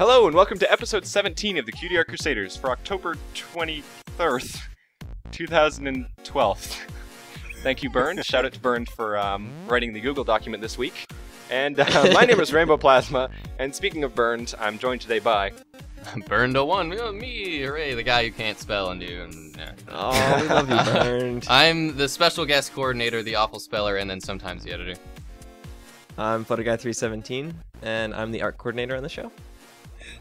Hello and welcome to episode 17 of the Cutie Art Crusaders for October 23rd, 2012. Thank you, Bernd. Shout out to Bernd for writing the Google document this week. And my name is Rainbow Plasma, and speaking of Bernd, I'm joined today by... Bernd01, oh, me, hooray, the guy who can't spell and do. Oh, we love you, Bernd. I'm the special guest coordinator, the awful speller, and then sometimes the editor. I'm PhotoGuy317, and I'm the art coordinator on the show.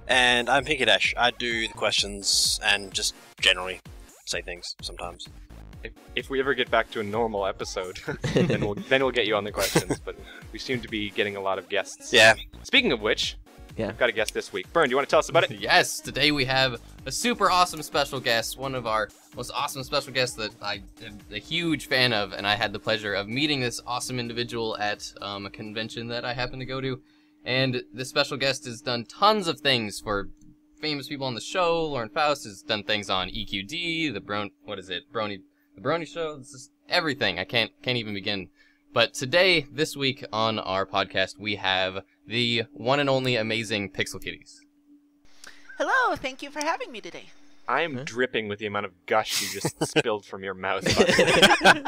And I'm Pinky Dash. I do the questions and just generally say things sometimes. If we ever get back to a normal episode, then we'll get you on the questions, but we seem to be getting a lot of guests. Yeah. Speaking of which, yeah, we've got a guest this week. Bernd, do you want to tell us about it? Yes, today we have a super awesome special guest, one of our most awesome special guests that I am a huge fan of, and I had the pleasure of meeting this awesome individual at a convention that I happened to go to. And this special guest has done tons of things for famous people on the show. Lauren Faust has done things on EQD, the Brony Show. This is everything. I can't even begin. But today, this week on our podcast, we have the one and only amazing PixelKitties. Hello, thank you for having me today. I am dripping with the amount of gush you just spilled from your mouth.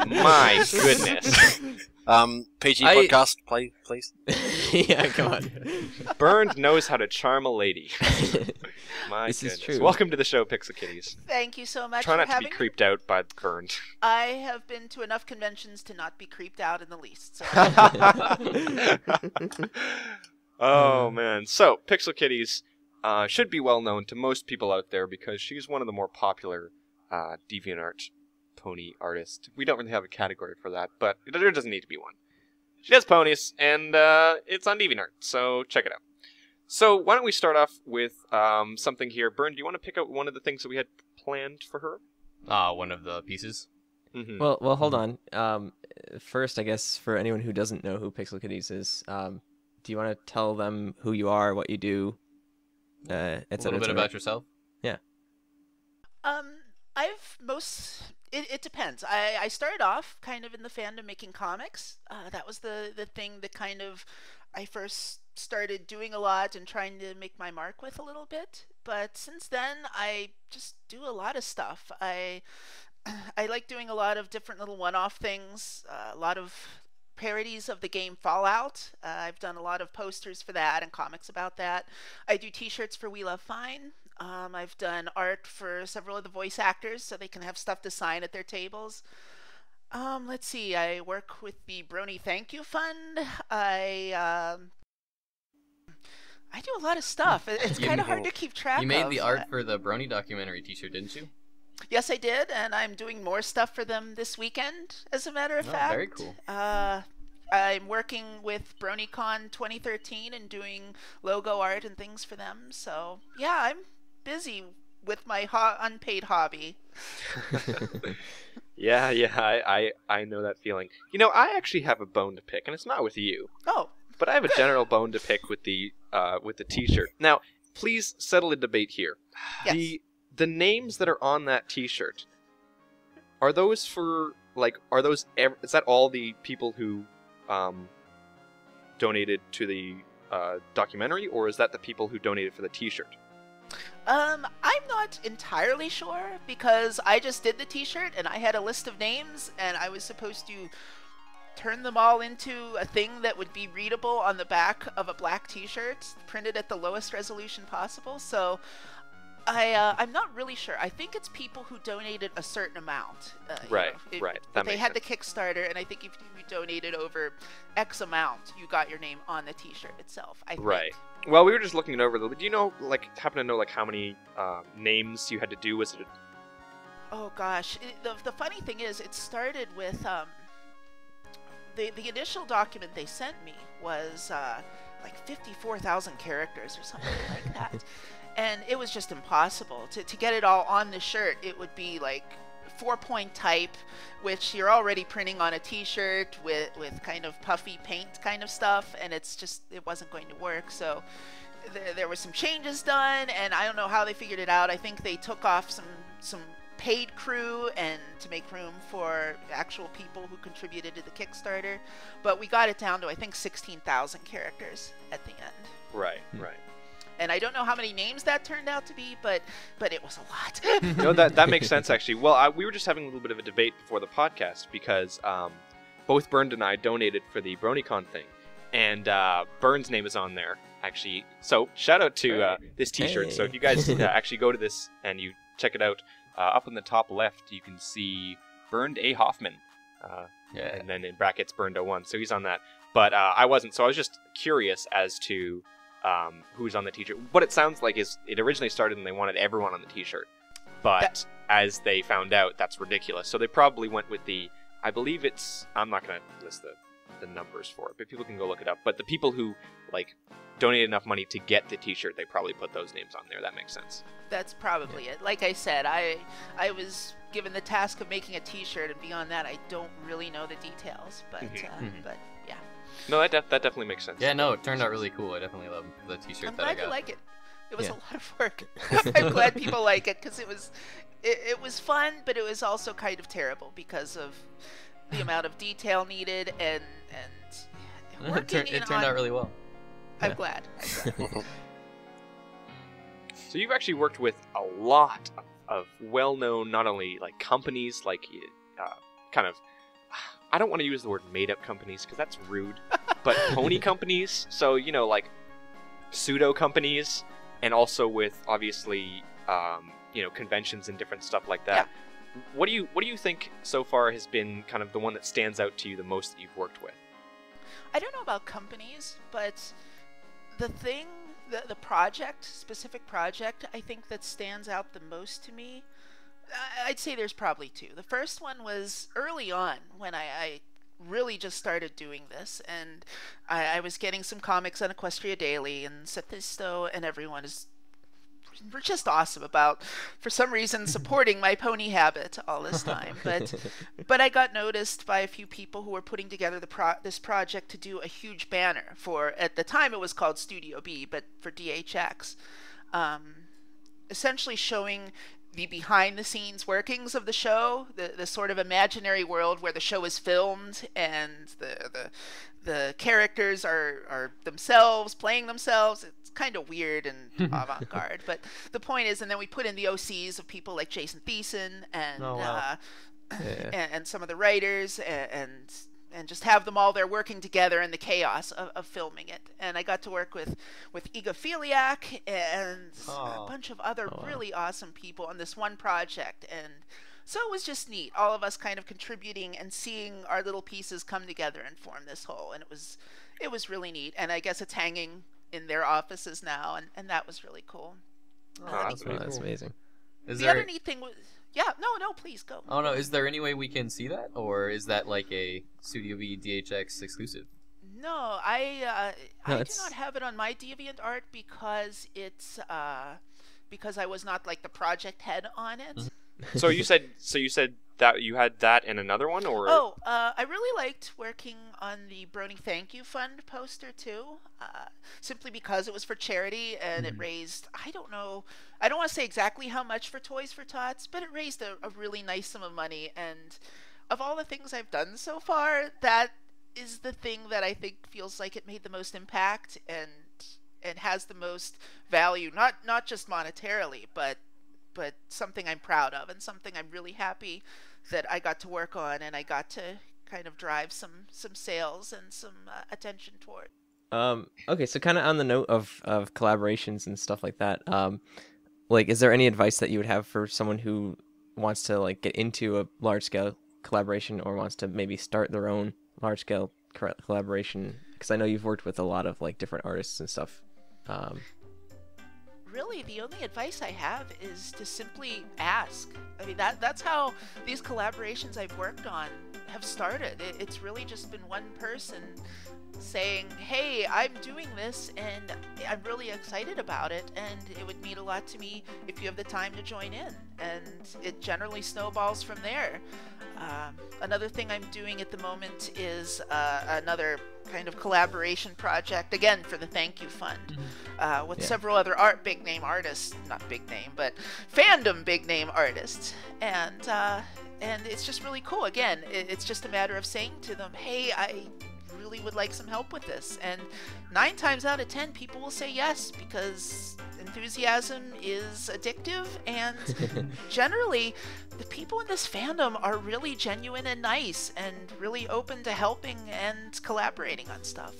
My goodness. PG podcast, play, please. Yeah, come on. Bernd knows how to charm a lady. My This goodness. is true. Welcome to the show, PixelKitties. Thank you so much Try for not to having be me. creeped out by Bernd. I have been to enough conventions to not be creeped out in the least. So. Oh, man. So, PixelKitties should be well known to most people out there because she's one of the more popular DeviantArt pony artists. We don't really have a category for that, but there doesn't need to be one. She does ponies, and it's on DeviantArt, so check it out. So why don't we start off with something here. Bernd, do you want to pick out one of the things that we had planned for her? One of the pieces. Mm-hmm. Well, hold on. First, I guess, for anyone who doesn't know who PixelKitties is, do you want to tell them who you are, what you do, A little bit about yourself? Yeah. It depends. I started off kind of in the fandom making comics. That was the thing that kind of I first started doing a lot and trying to make my mark with a little bit. But since then, I just do a lot of stuff. I like doing a lot of different little one-off things, a lot of parodies of the game Fallout. I've done a lot of posters for that and comics about that. I do t-shirts for We Love Fine. I've done art for several of the voice actors so they can have stuff to sign at their tables. Let's see, I work with the Brony Thank You Fund. I do a lot of stuff. It's kind of hard to keep track of. You made the art for the Brony documentary t-shirt, didn't you? Yes, I did, and I'm doing more stuff for them this weekend, as a matter of fact. Very cool. I'm working with BronyCon 2013 and doing logo art and things for them. So, yeah, I'm busy with my unpaid hobby. Yeah, I know that feeling. You know, I actually have a bone to pick, and it's not with you. Oh, but I have a general bone to pick with the t-shirt. Now, please settle a debate here. yes. The names that are on that t-shirt, are those for, like, is that all the people who donated to the documentary, or is that the people who donated for the t-shirt? I'm not entirely sure, because I just did the t-shirt, and I had a list of names, and I was supposed to turn them all into a thing that would be readable on the back of a black t-shirt, printed at the lowest resolution possible, so... I'm not really sure. I think it's people who donated a certain amount. Right. They had the Kickstarter, and I think if you donated over X amount, you got your name on the t-shirt itself. I think. Right. Well, we were just looking it over. Do you know, happen to know, how many names you had to do? Was it? Oh gosh, the funny thing is, it started with the initial document they sent me was 54,000 characters or something like that. And it was just impossible to get it all on the shirt. It would be 4-point type, which you're already printing on a t-shirt with kind of puffy paint kind of stuff, and it wasn't going to work. So there were some changes done, and I don't know how they figured it out. I think they took off some paid crew and to make room for actual people who contributed to the Kickstarter, but we got it down to I think 16,000 characters at the end. Right. And I don't know how many names that turned out to be, but it was a lot. No, that makes sense, actually. Well, we were just having a little bit of a debate before the podcast because both Bernd and I donated for the BronyCon thing. And Bernd's name is on there, actually. So shout out to this T-shirt. Hey. So if you guys actually go to this and you check it out, up in the top left, you can see Bernd A. Hoffman. And then in brackets, Bernd01. So he's on that. But I wasn't. So I was just curious as to who's on the T-shirt. What it sounds like is it originally started and they wanted everyone on the T-shirt. But as they found out, that's ridiculous. So they probably went with I believe it's, I'm not going to list the numbers for it, but people can go look it up. But the people who, like, donated enough money to get the T-shirt, they probably put those names on there. That makes sense. That's probably it. Like I said, I was given the task of making a T-shirt, and beyond that, I don't really know the details. But but yeah. No, that definitely makes sense. Yeah, no, it turned out really cool. I definitely love the T-shirt I'm that I glad got. you like it. It was a lot of work. I'm glad people like it because it was fun, but it was also kind of terrible because of the amount of detail needed and working it turned out really well. I'm glad. So you've actually worked with a lot of well-known, not only like companies, like kind of, I don't want to use the word made-up companies because that's rude, but pony companies. So like pseudo companies, and also with obviously conventions and different stuff like that. Yeah. What do you think so far has been kind of the one that stands out to you the most that you've worked with? I don't know about companies, but the specific project, I think that stands out the most to me, I'd say there's probably two. The first one was early on when I really just started doing this, and I was getting some comics on Equestria Daily, and Setisto and everyone were just awesome about, for some reason, supporting my pony habit all this time. But I got noticed by a few people who were putting together this project to do a huge banner for, at the time it was called Studio B, but for DHX, essentially showing the behind-the-scenes workings of the show, the sort of imaginary world where the show is filmed, and the characters are themselves playing themselves. It's kind of weird and avant-garde, but the point is, and then we put in the OCs of people like Jason Thiessen and and some of the writers, and just have them all there working together in the chaos of filming it. And I got to work with Iga Filiak and a bunch of other really awesome people on this one project. And so it was just neat, all of us kind of contributing and seeing our little pieces come together and form this whole. And it was really neat. And I guess it's hanging in their offices now, and that was really cool. That's amazing. The other neat thing was... Yeah, no, please go. Oh no, is there any way we can see that, or is that like a Studio B DHX exclusive? No, I do not have it on my DeviantArt because it's because I was not like the project head on it. Mm-hmm. So you said that you had that in another one, or? Oh, I really liked working on the Brony Thank You Fund poster too, simply because it was for charity and it raised, I don't want to say exactly how much for Toys for Tots, but it raised a really nice sum of money. And of all the things I've done so far, that is the thing that I think feels like it made the most impact and has the most value, not just monetarily, but something I'm proud of and something I'm really happy that I got to work on, and I got to kind of drive some sales and some attention toward. Okay, so kind of on the note of collaborations and stuff like that, like, is there any advice that you would have for someone who wants to like get into a large scale collaboration or wants to maybe start their own large scale collaboration? Because I know you've worked with a lot of like different artists and stuff. Really, the only advice I have is to simply ask. I mean, that's how these collaborations I've worked on have started. It's really just been one person saying, hey, I'm doing this and I'm really excited about it, and it would mean a lot to me if you have the time to join in. And it generally snowballs from there. Another thing I'm doing at the moment is another kind of collaboration project, again for the Thank You Fund, with several other big name artists, not big name, but fandom big name artists, and it's just really cool. Again, it's just a matter of saying to them, hey, I really would like some help with this. And 9 times out of 10, people will say yes, because enthusiasm is addictive, and generally the people in this fandom are really genuine and nice and really open to helping and collaborating on stuff.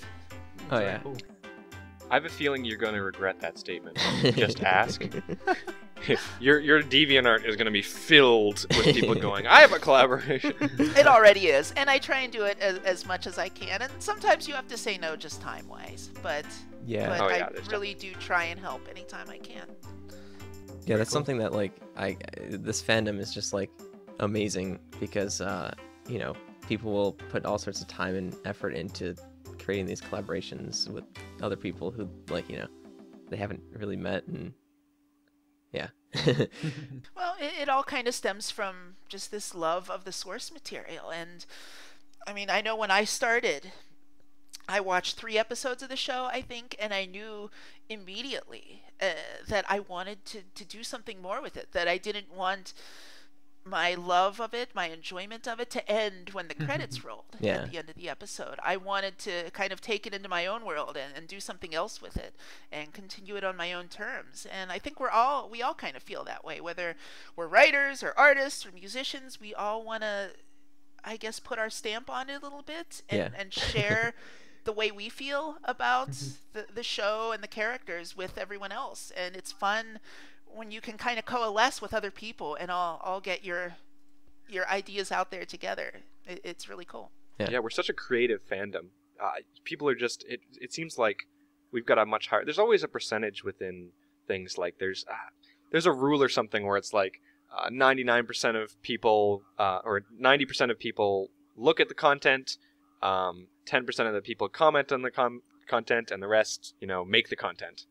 Oh yeah. Cool. I have a feeling you're going to regret that statement. Just ask. Your DeviantArt is going to be filled with people going, I have a collaboration. It already is, and I try and do it as much as I can, and sometimes you have to say no just time-wise, but, Yeah. but Oh, yeah, I there's really do try and help anytime I can. Yeah, that's something that like this fandom is just like amazing because you know, people will put all sorts of time and effort into creating these collaborations with other people who, like, you know, they haven't really met, and yeah. Well, it all kind of stems from just this love of the source material, and I mean, I know when I started, I watched 3 episodes of the show, I think, and I knew immediately that I wanted to do something more with it, that I didn't want my love of it, my enjoyment of it, to end when the credits rolled Yeah. at the end of the episode. I wanted to kind of take it into my own world and do something else with it and continue it on my own terms. And I think we all kind of feel that way, whether we're writers or artists or musicians. We all want to, I guess, put our stamp on it a little bit and, Yeah. and share the way we feel about the show and the characters with everyone else. And it's fun when you can kind of coalesce with other people and all get your ideas out there together. It's really cool. Yeah, we're such a creative fandom. People are just, it seems like we've got a much higher, there's always a percentage within things, like there's a rule or something where it's like 99% of people, or 90% of people look at the content, 10% of the people comment on the content, and the rest, you know, make the content.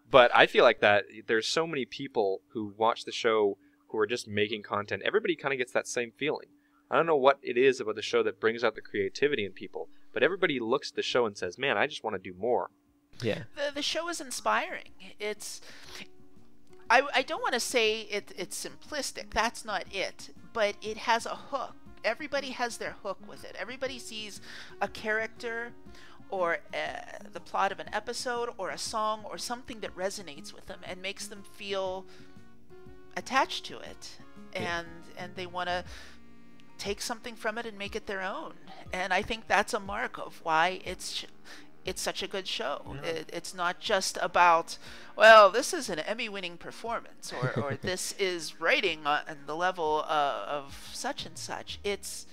But I feel like that there's so many people who watch the show who are just making content. Everybody kind of gets that same feeling. I don't know what it is about the show that brings out the creativity in people, but everybody looks at the show and says, man, I just want to do more. Yeah. The show is inspiring. I don't want to say it's simplistic. That's not it. But it has a hook. Everybody has their hook with it. Everybody sees a character or the plot of an episode or a song or something that resonates with them and makes them feel attached to it, and they want to take something from it and make it their own. And I think that's a mark of why it's such a good show. It's not just about, well, this is an Emmy-winning performance, or this is writing on the level of such and such. It's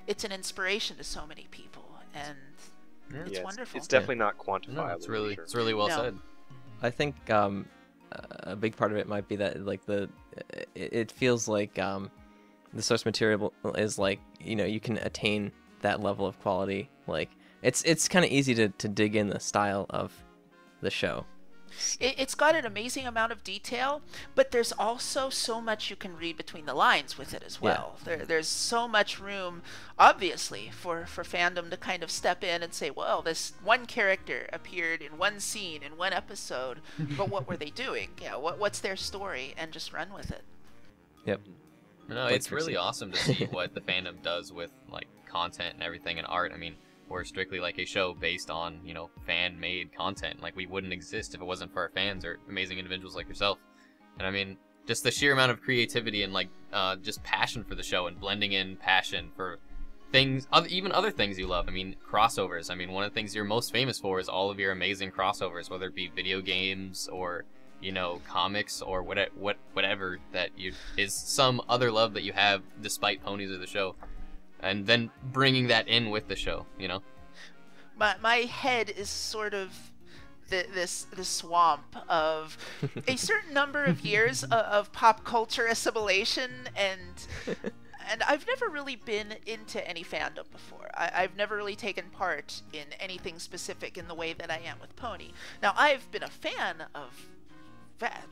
an inspiration to so many people, and it's wonderful. It's definitely not quantifiable. No, it's really, for sure. it's really well No. said. I think a big part of it might be that like it feels like the source material is like, you know, you can attain that level of quality. Like it's kind of easy to dig in the style of the show. It's got an amazing amount of detail, but there's also so much you can read between the lines with it as well. There's so much room, obviously, for fandom to kind of step in and say, well, this one character appeared in one scene in one episode, but what were they doing? Yeah, what's their story? And just run with it. Yep. No, Like it's really Trixie. awesome to see what the fandom does with like content and everything and art. I mean, we're strictly like a show based on, you know, fan-made content. Like, we wouldn't exist if it wasn't for our fans or amazing individuals like yourself. And I mean, just the sheer amount of creativity and like just passion for the show and blending in passion for things, even other things you love. I mean, crossovers. I mean, one of the things you're most famous for is all of your amazing crossovers, whether it be video games or, you know, comics or whatever that is some other love that you have despite ponies or the show. And then bringing that in with the show, you know? My head is sort of this swamp of a certain number of years of pop culture assimilation, and I've never really been into any fandom before. I've never really taken part in anything specific in the way that I am with Pony. Now, I've been a fan of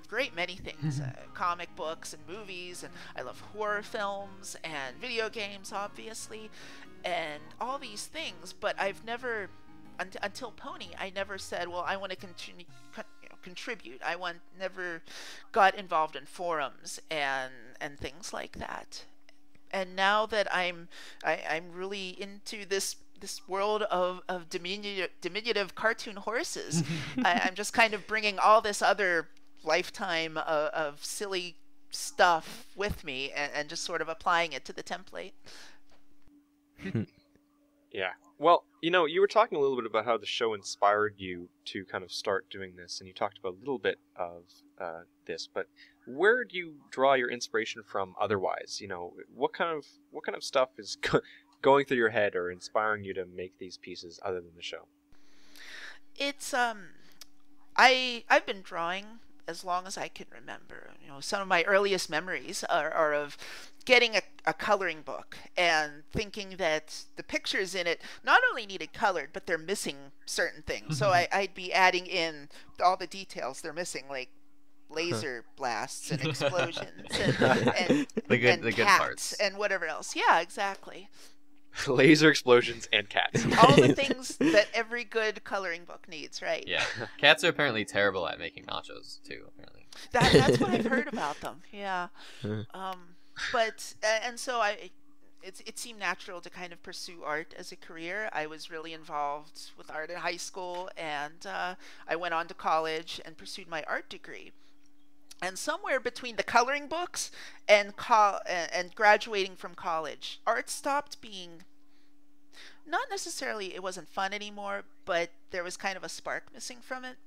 great many things, comic books and movies, and I love horror films and video games, obviously, and all these things, but I've never, until Pony, I never said, well, I want to contribute. Never got involved in forums and things like that. And now that I'm really into this this world of diminutive cartoon horses. I'm just kind of bringing all this other lifetime of silly stuff with me, and just sort of applying it to the template. Yeah. Well, you were talking a little bit about how the show inspired you to kind of start doing this, and you talked about a little bit of this, but where do you draw your inspiration from otherwise? What kind of stuff is going through your head or inspiring you to make these pieces other than the show? It's I've been drawing as long as I can remember. Some of my earliest memories are of getting a coloring book and thinking that the pictures in it not only needed colored, but they're missing certain things. So I'd be adding in all the details they're missing, like laser blasts and explosions and the good cats parts and whatever else. Yeah, exactly. Laser explosions and cats. All the things that every good coloring book needs, right? Yeah. Cats are apparently terrible at making nachos too, apparently. That's what I've heard about them. Yeah. But and so it seemed natural to kind of pursue art as a career. I was really involved with art in high school, and I went on to college and pursued my art degree. And somewhere between the coloring books and graduating from college, art stopped being, not necessarily it wasn't fun anymore, but there was kind of a spark missing from it.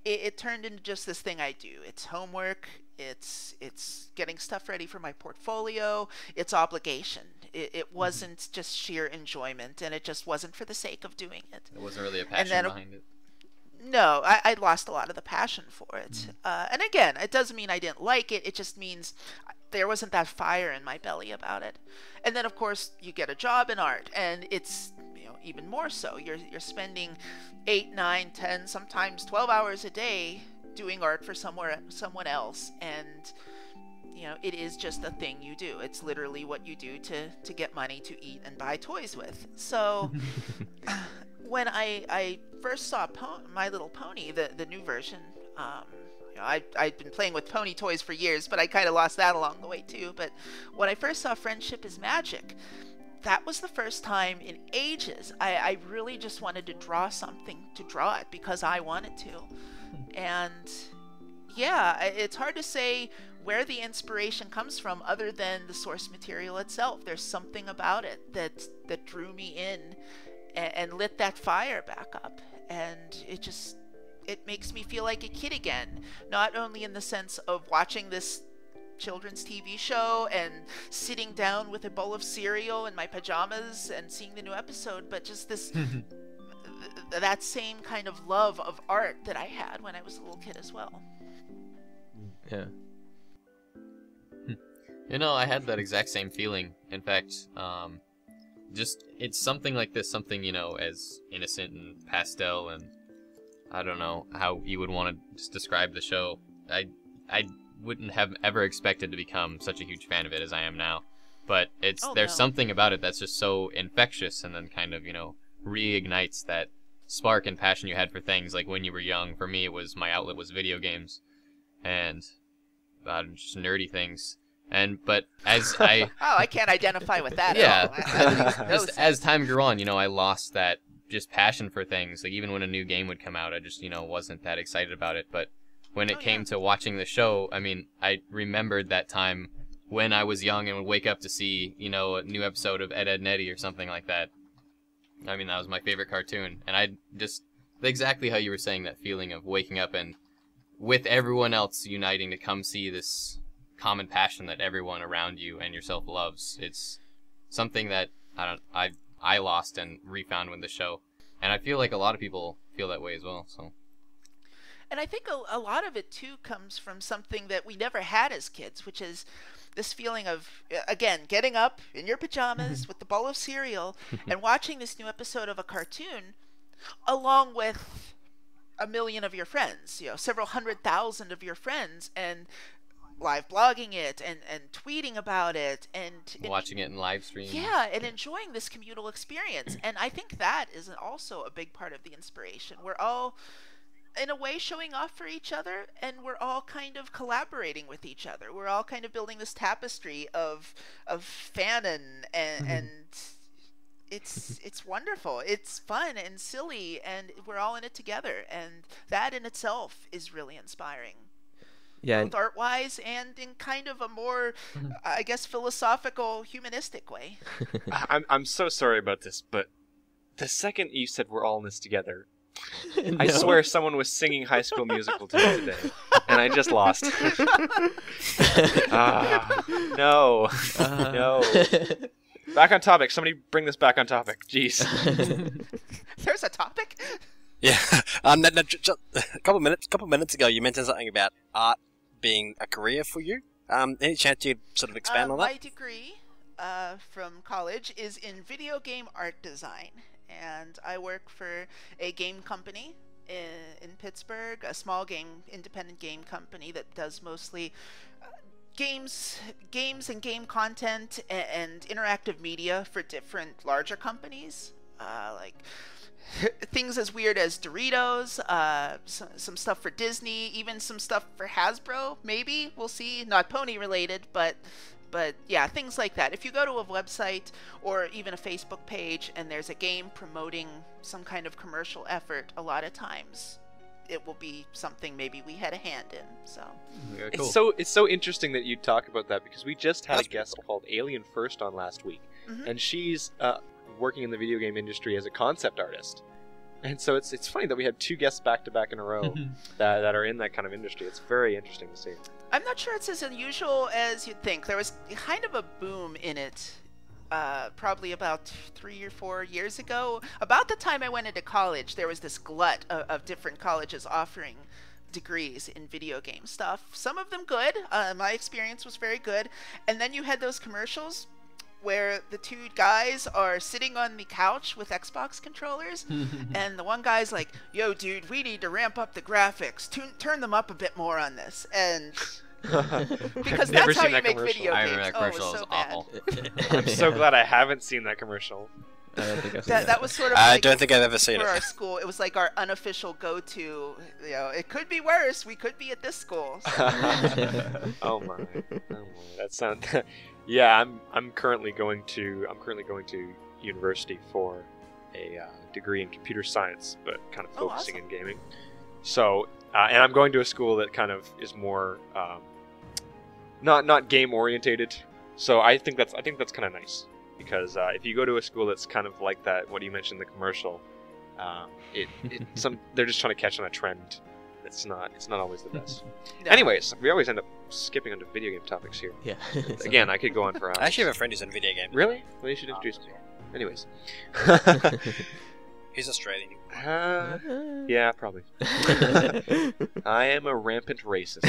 It turned into just this thing I do. It's homework, it's getting stuff ready for my portfolio, it's obligation. It wasn't just sheer enjoyment, and it just wasn't for the sake of doing it. There wasn't really a passion behind it. No, I lost a lot of the passion for it. And again, it doesn't mean I didn't like it. It just means there wasn't that fire in my belly about it. And then, of course, you get a job in art, and it's even more so. You're spending 8, 9, 10, sometimes 12 hours a day doing art for someone else, and it is just a thing you do. It's literally what you do to get money to eat and buy toys with. So when I first saw My Little Pony, the new version, I'd been playing with pony toys for years, but I kind of lost that along the way too. But when I first saw Friendship is Magic, that was the first time in ages I really just wanted to draw something to draw it because I wanted to. And yeah, it's hard to say where the inspiration comes from other than the source material itself. There's something about it that drew me in and lit that fire back up, and it makes me feel like a kid again, not only in the sense of watching this children's TV show and sitting down with a bowl of cereal in my pajamas and seeing the new episode, but just this that same kind of love of art that I had when I was a little kid as well. Yeah. I had that exact same feeling. In fact, just it's something like this, something as innocent and pastel, and I don't know how you would want to just describe the show. I wouldn't have ever expected to become such a huge fan of it as I am now, but there's something about it that's just so infectious, and then kind of reignites that spark and passion you had for things like when you were young. For me, my outlet was video games and just nerdy things. But as I can't identify with that. Yeah. At all. Just as time grew on, I lost that just passion for things. Like even when a new game would come out, I just wasn't that excited about it. But when it came to watching the show, I mean, I remembered that time when I was young and would wake up to see a new episode of Ed, Edd n Eddy or something like that. I mean, that was my favorite cartoon, and I just exactly how you were saying, that feeling of waking up and with everyone else uniting to come see this common passion that everyone around you and yourself loves. It's something that I lost and refound with the show, and I feel like a lot of people feel that way as well. So, and I think a lot of it too comes from something that we never had as kids, which is this feeling of, again, getting up in your pajamas with the bowl of cereal and watching this new episode of a cartoon along with a million of your friends, several 100,000 of your friends, and live blogging it and tweeting about it and watching it in live stream. Yeah, and enjoying this communal experience. And I think that is also a big part of the inspiration. We're all in a way showing off for each other, and we're all kind of collaborating with each other. We're all kind of building this tapestry of fanon and it's wonderful. It's fun and silly, and we're all in it together, and that in itself is really inspiring. Yeah, Both art-wise and in kind of a more, I guess, philosophical, humanistic way. I'm so sorry about this, but the second you said we're all in this together, No. I swear someone was singing High School Musical to me today, and I just lost. No. No. Back on topic. Somebody bring this back on topic. Jeez. There's a topic? Yeah. Just a couple minutes ago, you mentioned something about art being a career for you. Any chance you'd sort of expand on that? My degree from college is in video game art design, and I work for a game company in Pittsburgh, a small independent game company that does mostly games and game content and interactive media for different larger companies, like things as weird as Doritos, some stuff for Disney, even some stuff for Hasbro, maybe. We'll see. Not pony related, but yeah, things like that. If you go to a website or even a Facebook page and there's a game promoting some kind of commercial effort, a lot of times it will be something maybe we had a hand in. So Very cool. It's so interesting that you talk about that, because we just had a guest called Alien First on last week, and she's working in the video game industry as a concept artist. And so it's funny that we had two guests back to back in a row that are in that kind of industry. It's very interesting to see. I'm not sure it's as unusual as you'd think. There was kind of a boom in it probably about 3 or 4 years ago. About the time I went into college, there was this glut of different colleges offering degrees in video game stuff. Some of them good. My experience was very good. And then you had those commercials where the two guys are sitting on the couch with Xbox controllers, and the one guy's like, "Yo, dude, we need to ramp up the graphics. Turn them up a bit more on this." And because Never that's how seen you that make commercial. video I games. remember that Oh, it was commercial. so It bad. was awful. I'm so glad I haven't seen that commercial. I don't think I've seen That was sort of I like don't think I've ever seen for our it. school. It was like our unofficial go-to. You know, it could be worse. We could be at this school. So. Oh my. That sounds. Yeah, I'm currently going to university for a degree in computer science, but kind of Oh, focusing awesome. in gaming. So, and I'm going to a school that kind of is more not game orientated. So I think that's kind of nice, because if you go to a school that's kind of like that, what you mentioned in the commercial, they're just trying to catch on a trend. It's not always the best. No. Anyways, we always end up skipping onto video game topics here. Yeah. Again, I could go on for hours. I actually have a friend who's in video games. Really? Well, you should introduce me. Anyways. He's Australian. Yeah, probably. I am a rampant racist.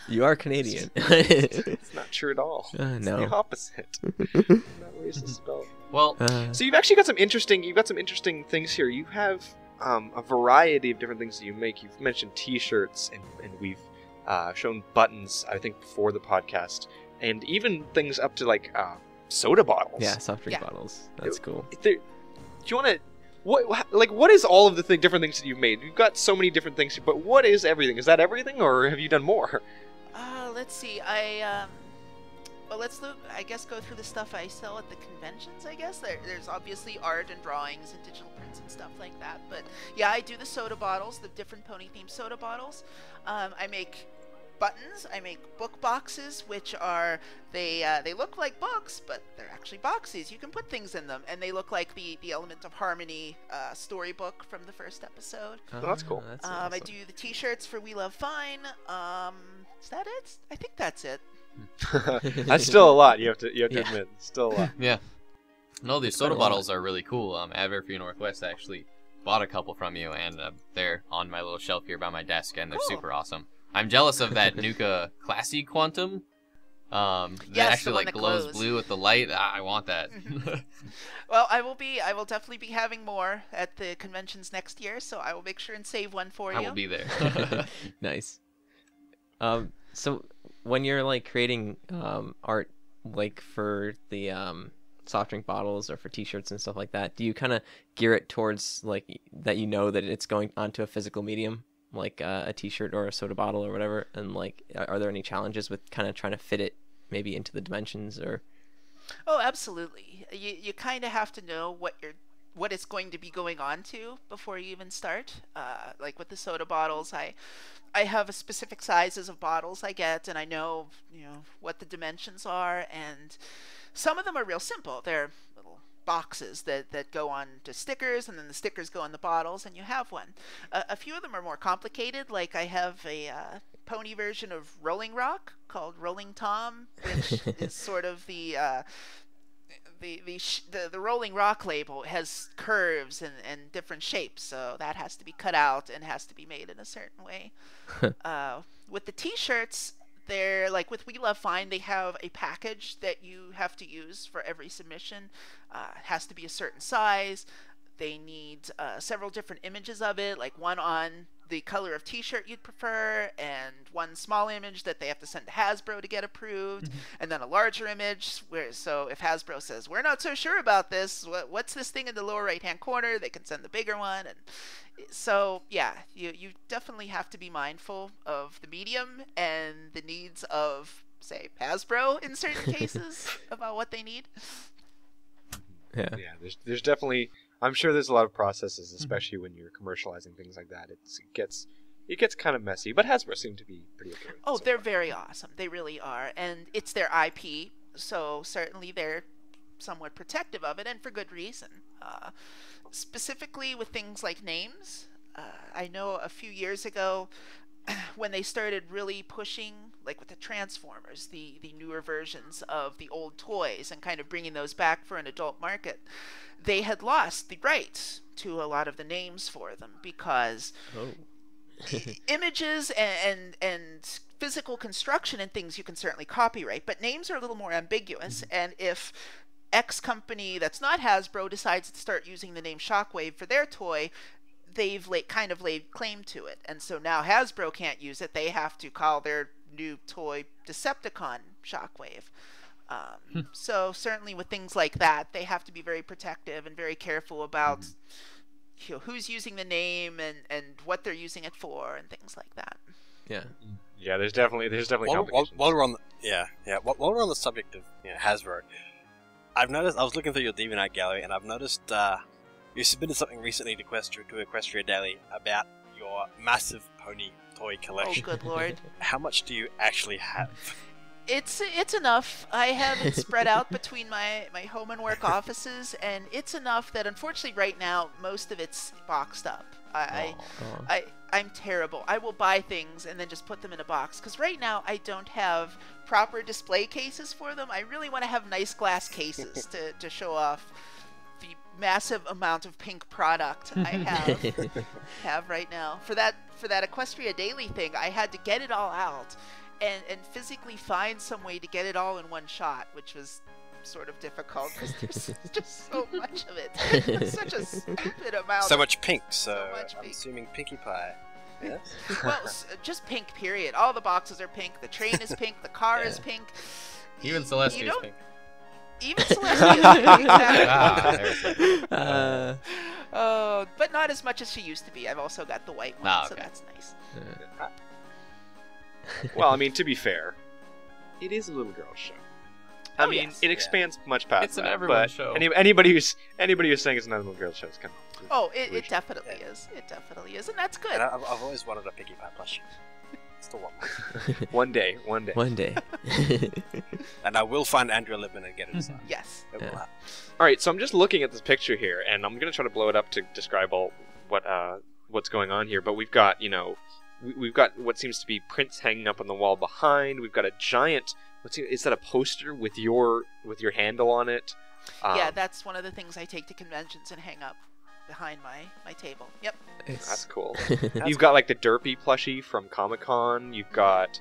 You are Canadian. It's not true at all. It's No. the opposite. I'm not racist at all. Well, So you've actually got some interesting things here. You have a variety of different things that you make. You've mentioned T-shirts, and we've shown buttons, I think, before the podcast, and even things up to like soda bottles. Yeah, soft drink Yeah. bottles. That's cool. Do you want to? What is all of the different things that you've made? You've got so many different things, but what is everything? Is that everything, or have you done more? Let's see. Well, let's look. I guess go through the stuff I sell at the conventions. I guess there's obviously art and drawings and digital prints and stuff like that. But yeah, I do the soda bottles, the different pony themed soda bottles. I make buttons. I make book boxes, which are they look like books, but they're actually boxes. You can put things in them, and they look like the Element of Harmony storybook from the first episode. Oh, that's cool. That's I awesome. do the T-shirts for We Love Fine. Is that it? I think that's it. That's still a lot. You have to Yeah. admit, still a lot. yeah. No, these quite soda a lot. bottles are really cool. Everfree Northwest actually bought a couple from you, and they're on my little shelf here by my desk, and they're Cool. super awesome. I'm jealous of that Nuka Classy Quantum. That Yes, the actually one like that glows glows. blue with the light. I want that. Well, I will definitely be having more at the conventions next year, so I will make sure and save one for I you. will be there. Nice. So when you're like creating art, like for the soft drink bottles or for T-shirts and stuff like that, do you kind of gear it towards like that? You know that it's going onto a physical medium, like a T-shirt or a soda bottle or whatever. And like, are there any challenges with kind of trying to fit it maybe into the dimensions or? Oh, absolutely. You kind of have to know what it's going to be going on to before you even start. Like with the soda bottles, I have a specific sizes of bottles I get, and I know what the dimensions are, and some of them are real simple. They're little boxes that go on to stickers, and then the stickers go on the bottles, and you have one. A few of them are more complicated. Like I have a pony version of Rolling Rock called Rolling Tom, which is sort of the Rolling Rock label has curves and different shapes, so that has to be cut out and has to be made in a certain way. With the T-shirts, they're like with We Love Fine, they have a package that you have to use for every submission. It has to be a certain size. They need several different images of it, like one on the color of T-shirt you'd prefer, and one small image that they have to send to Hasbro to get approved, and then a larger image. So if Hasbro says we're not so sure about this, what's this thing in the lower right-hand corner? They can send the bigger one, and so yeah, you definitely have to be mindful of the medium and the needs of, say, Hasbro in certain cases about what they need. Yeah. Yeah. There's definitely. I'm sure there's a lot of processes, especially when you're commercializing things like that. It gets kind of messy, but Hasbro seem to be pretty okay with it. Oh, So they're far. very awesome. They really are, and it's their IP, so certainly they're somewhat protective of it, and for good reason. Specifically with things like names, I know a few years ago when they started really pushing, like with the Transformers, the newer versions of the old toys, and kind of bringing those back for an adult market, they had lost the rights to a lot of the names for them because images and physical construction and things you can certainly copyright, but names are a little more ambiguous. And if X company that's not Hasbro decides to start using the name Shockwave for their toy, they've kind of laid claim to it, and so now Hasbro can't use it. They have to call their new toy Decepticon Shockwave. So certainly with things like that, they have to be very protective and very careful about who's using the name and what they're using it for and things like that. Yeah. Yeah, there's definitely complications. While we're on while we're on the subject of Hasbro, I've noticed I was looking through your DeviantArt gallery, and I've noticed you submitted something recently to Equestria Daily about your massive pony toy collection. Oh, good lord! How much do you actually have? It's enough. I have it spread out between my home and work offices, and it's enough that unfortunately right now most of it's boxed up. I'm terrible. I will buy things and then just put them in a box, because right now I don't have proper display cases for them. I really want to have nice glass cases to show off the massive amount of pink product I have right now. For that Equestria Daily thing, I had to get it all out and physically find some way to get it all in one shot, which was sort of difficult because there's just so much of it. Such a stupid amount. So much pink, so much I'm pink. assuming Pinkie Pie. Yeah? Well, just pink, period. All the boxes are pink. The train is pink. The car is pink. Even Celestia's pink. Even Celestia is pink, exactly. Ah, Oh, but not as much as she used to be. I've also got the white one, so okay. that's nice. Well, I mean, to be fair, it is a little girl show. I mean, yes. it expands much past It's an that, everyone but show. Anybody who's saying it's not a little girl show is kind of. Oh, it definitely is. It definitely is, and that's good. And I've always wanted a Pinkie Pie plushie. Still want One one. day. One day. And I will find Andrea Libman and get it signed. Yes. It will happen. All right, so I'm just looking at this picture here, and I'm gonna try to blow it up to describe what's going on here. But we've got we've got what seems to be prints hanging up on the wall behind. We've got a giant. Is that a poster with your handle on it? Yeah, that's one of the things I take to conventions and hang up behind my table. Yep. That's cool. You've got like the Derpy plushie from Comic-Con. You've got...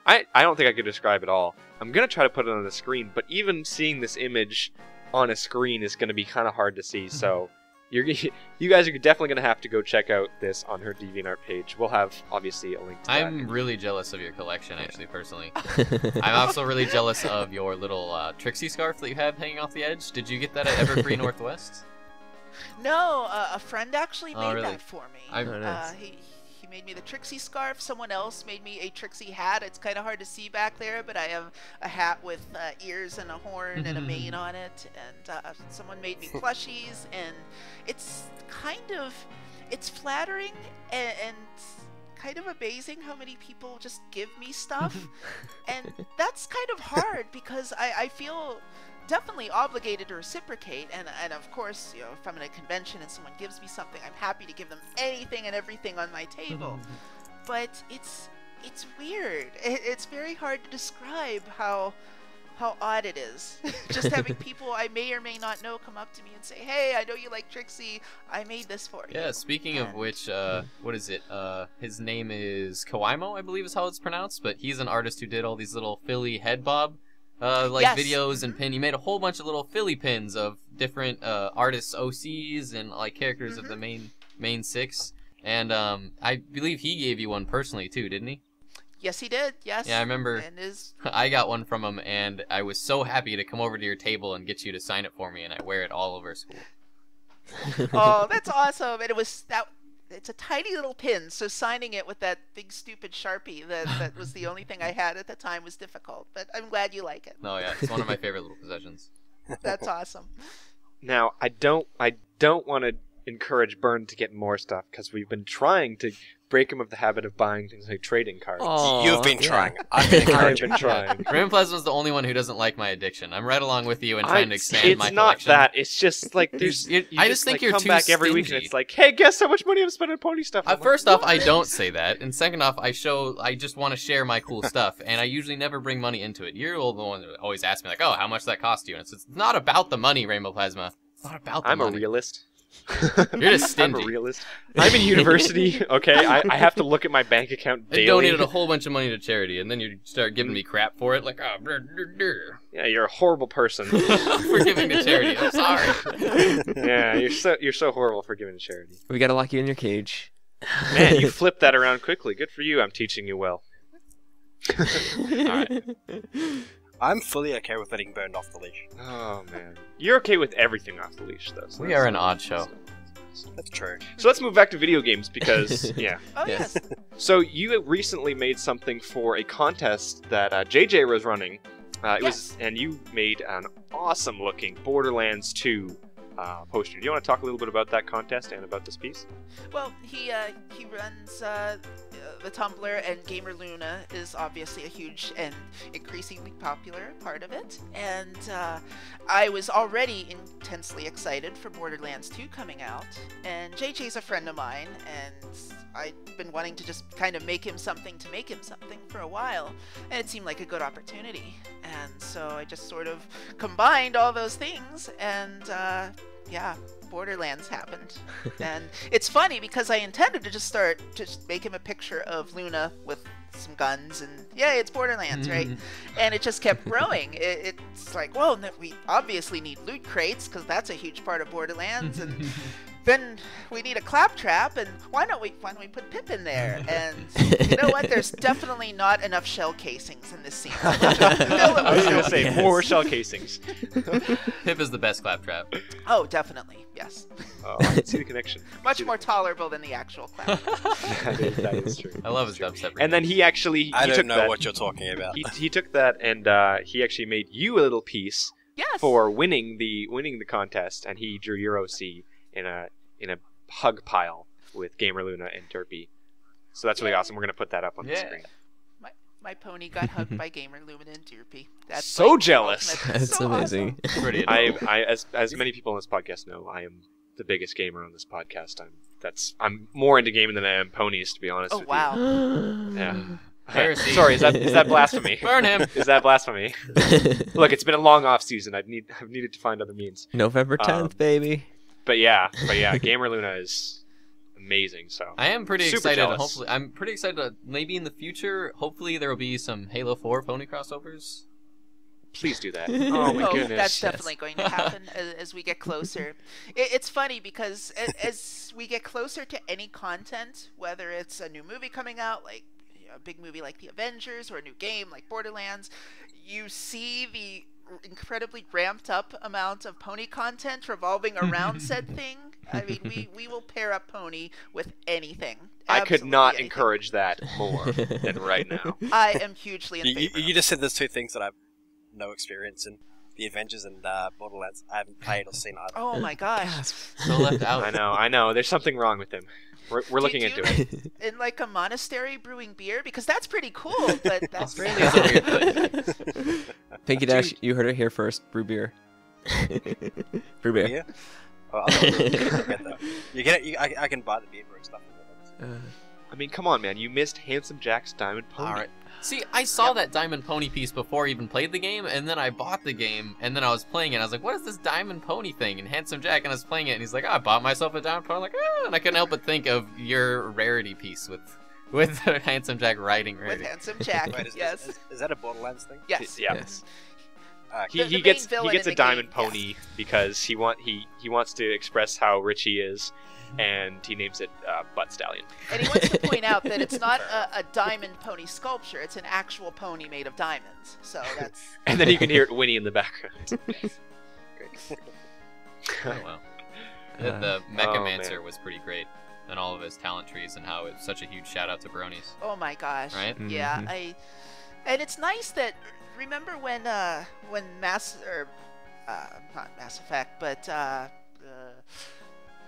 I don't think I could describe it all. I'm going to try to put it on the screen, but even seeing this image on a screen is going to be kind of hard to see, so you guys are definitely going to have to go check out this on her DeviantArt page. We'll have, obviously, a link to that. I'm really jealous of your collection, actually, personally. I'm also really jealous of your little Trixie scarf that you have hanging off the edge. Did you get that at Everfree Northwest? No, a friend actually made really? that for me. Oh, nice. He made me the Trixie scarf. Someone else made me a Trixie hat. It's kind of hard to see back there, but I have a hat with ears and a horn and a mane on it. And someone made me plushies, and it's it's flattering and kind of amazing how many people just give me stuff. And that's kind of hard because I feel definitely obligated to reciprocate, and of course, you know, if I'm at a convention and someone gives me something, I'm happy to give them anything and everything on my table. But it's weird. It's very hard to describe how odd it is. Just having people I may or may not know come up to me and say, "Hey, I know you like Trixie. I made this for you." Yeah, speaking of which, what is it? His name is Kawaimo, I believe is how it's pronounced, but he's an artist who did all these little Philly head bob videos and pin. He made a whole bunch of little Philly pins of different artists' OCs and like characters of the main six. And I believe he gave you one personally too, didn't he? Yes, he did. Yes. Yeah, I remember. And I got one from him, and I was so happy to come over to your table and get you to sign it for me, and I wear it all over school. Oh, that's awesome! And it's a tiny little pin, so signing it with that big stupid Sharpie that was the only thing I had at the time was difficult. But I'm glad you like it. No, yeah, it's one of my favorite little possessions. That's awesome. Now, I don't want to encourage Byrne to get more stuff because we've been trying to break him of the habit of buying things like trading cards. You've been trying. I've been encouraging. Raymond Plasma's the only one who doesn't like my addiction. I'm right along with you in trying to expand my collection. It's not that. It's just like I just think you're come too back every week and it's like, hey, guess how much money I'm spending on pony stuff. First off, I don't say that, and second off, I just want to share my cool stuff, and I usually never bring money into it. You're the one that always asks me like, oh, how much does that cost you? And it's not about the money, Rainbow Plasma. It's not about the money. I'm a realist. You're just stingy. I'm a realist. I'm in university, okay? I have to look at my bank account daily. I donated a whole bunch of money to charity, and then you start giving me crap for it, like, yeah, you're a horrible person. For giving to charity. I'm sorry. Yeah, you're so horrible for giving to charity. We gotta lock you in your cage. Man, you flipped that around quickly. Good for you. I'm teaching you well. Alright. I'm fully okay with getting burned off the leash. Oh, man. You're okay with everything off the leash, though. So we are an odd show. That's true. So let's move back to video games because, yeah. Oh, yes. So you recently made something for a contest that JJ was running. And you made an awesome-looking Borderlands 2 poster. Do you want to talk a little bit about that contest and about this piece? Well, he runs the Tumblr, and Gamer Luna is obviously a huge and increasingly popular part of it. And I was already intensely excited for Borderlands 2 coming out. And JJ's a friend of mine, and I've been wanting to just kind of make him something for a while. And it seemed like a good opportunity. And so I just sort of combined all those things, and yeah, Borderlands happened. And it's funny because I intended to just make him a picture of Luna with some guns and yeah, it's Borderlands, right? And it just kept growing. It's like, well, we obviously need loot crates because that's a huge part of Borderlands, and then we need a claptrap, and why don't we put Pip in there? And you know what? There's definitely not enough shell casings in this scene. I was going to say more shell casings. Pip is the best claptrap. Oh, definitely, yes. Oh, I can see the connection. Much more tolerable than the actual claptrap. That is true. I love his dubstep. And then he actually I don't took know that, what you're talking about. He took that and he actually made you a little piece for winning the contest, and he drew your OC in a hug pile with Gamer Luna and Derpy. So that's really awesome. We're gonna put that up on the screen. My pony got hugged by Gamer Luna and Derpy. That's so jealous. That's so amazing. Awesome. Pretty as many people on this podcast know, I am the biggest gamer on this podcast. I'm more into gaming than I am ponies, to be honest with wow. you. Yeah. Heresy. Sorry, is that blasphemy? Burn him. Is that blasphemy? Look, it's been a long off season. I've needed to find other means. November 10th, baby. But yeah, Gamer Luna is amazing. So I am pretty super excited. jealous. Hopefully, I'm pretty excited. Maybe in the future, hopefully there will be some Halo 4 pony crossovers. Please do that. Oh my goodness. That's definitely going to happen as we get closer. It's funny because as we get closer to any content, whether it's a new movie coming out, like a big movie like The Avengers, or a new game like Borderlands, you see the incredibly ramped up amount of pony content revolving around said thing, I mean, we will pair up Pony with anything. I could Absolutely not anything. encourage that more than right now. I am hugely in You, favor. you just said there's two things that I've no experience in: the Avengers and Borderlands. I haven't played or seen either. Oh my gosh! So left out. I know. There's something wrong with him. We're looking into it. In like a monastery brewing beer, because that's pretty cool. But that's Australia's a weird place. Pinky Dash, you heard it here first. Brew beer. Brew beer. Yeah. Oh, you get it. I can buy the beer and stuff. I mean, come on, man. You missed Handsome Jack's Diamond Pony. All right. See, I saw that Diamond Pony piece before I even played the game, and then I bought the game, and then I was playing it, and I was like, what is this Diamond Pony thing? And Handsome Jack, and I was playing it, and he's like, oh, I bought myself a Diamond Pony. I'm like, ah, and I couldn't help but think of your rarity piece with Handsome Jack riding with rarity. Handsome Jack. Wait, Yes. Is that a Borderlands thing? Yes. Yeah. Yes. He The gets main villain a in the diamond game, pony because he wants to express how rich he is, and he names it Butt Stallion. And he wants to point out that it's not a diamond pony sculpture; it's an actual pony made of diamonds. So that's. And then you can hear it whinny in the background. Oh, wow. The Mechamancer was pretty great, and all of his talent trees, and how it's such a huge shout out to Bronies. Oh my gosh! Right? Yeah, Mhm. and it's nice that remember when not Mass Effect, but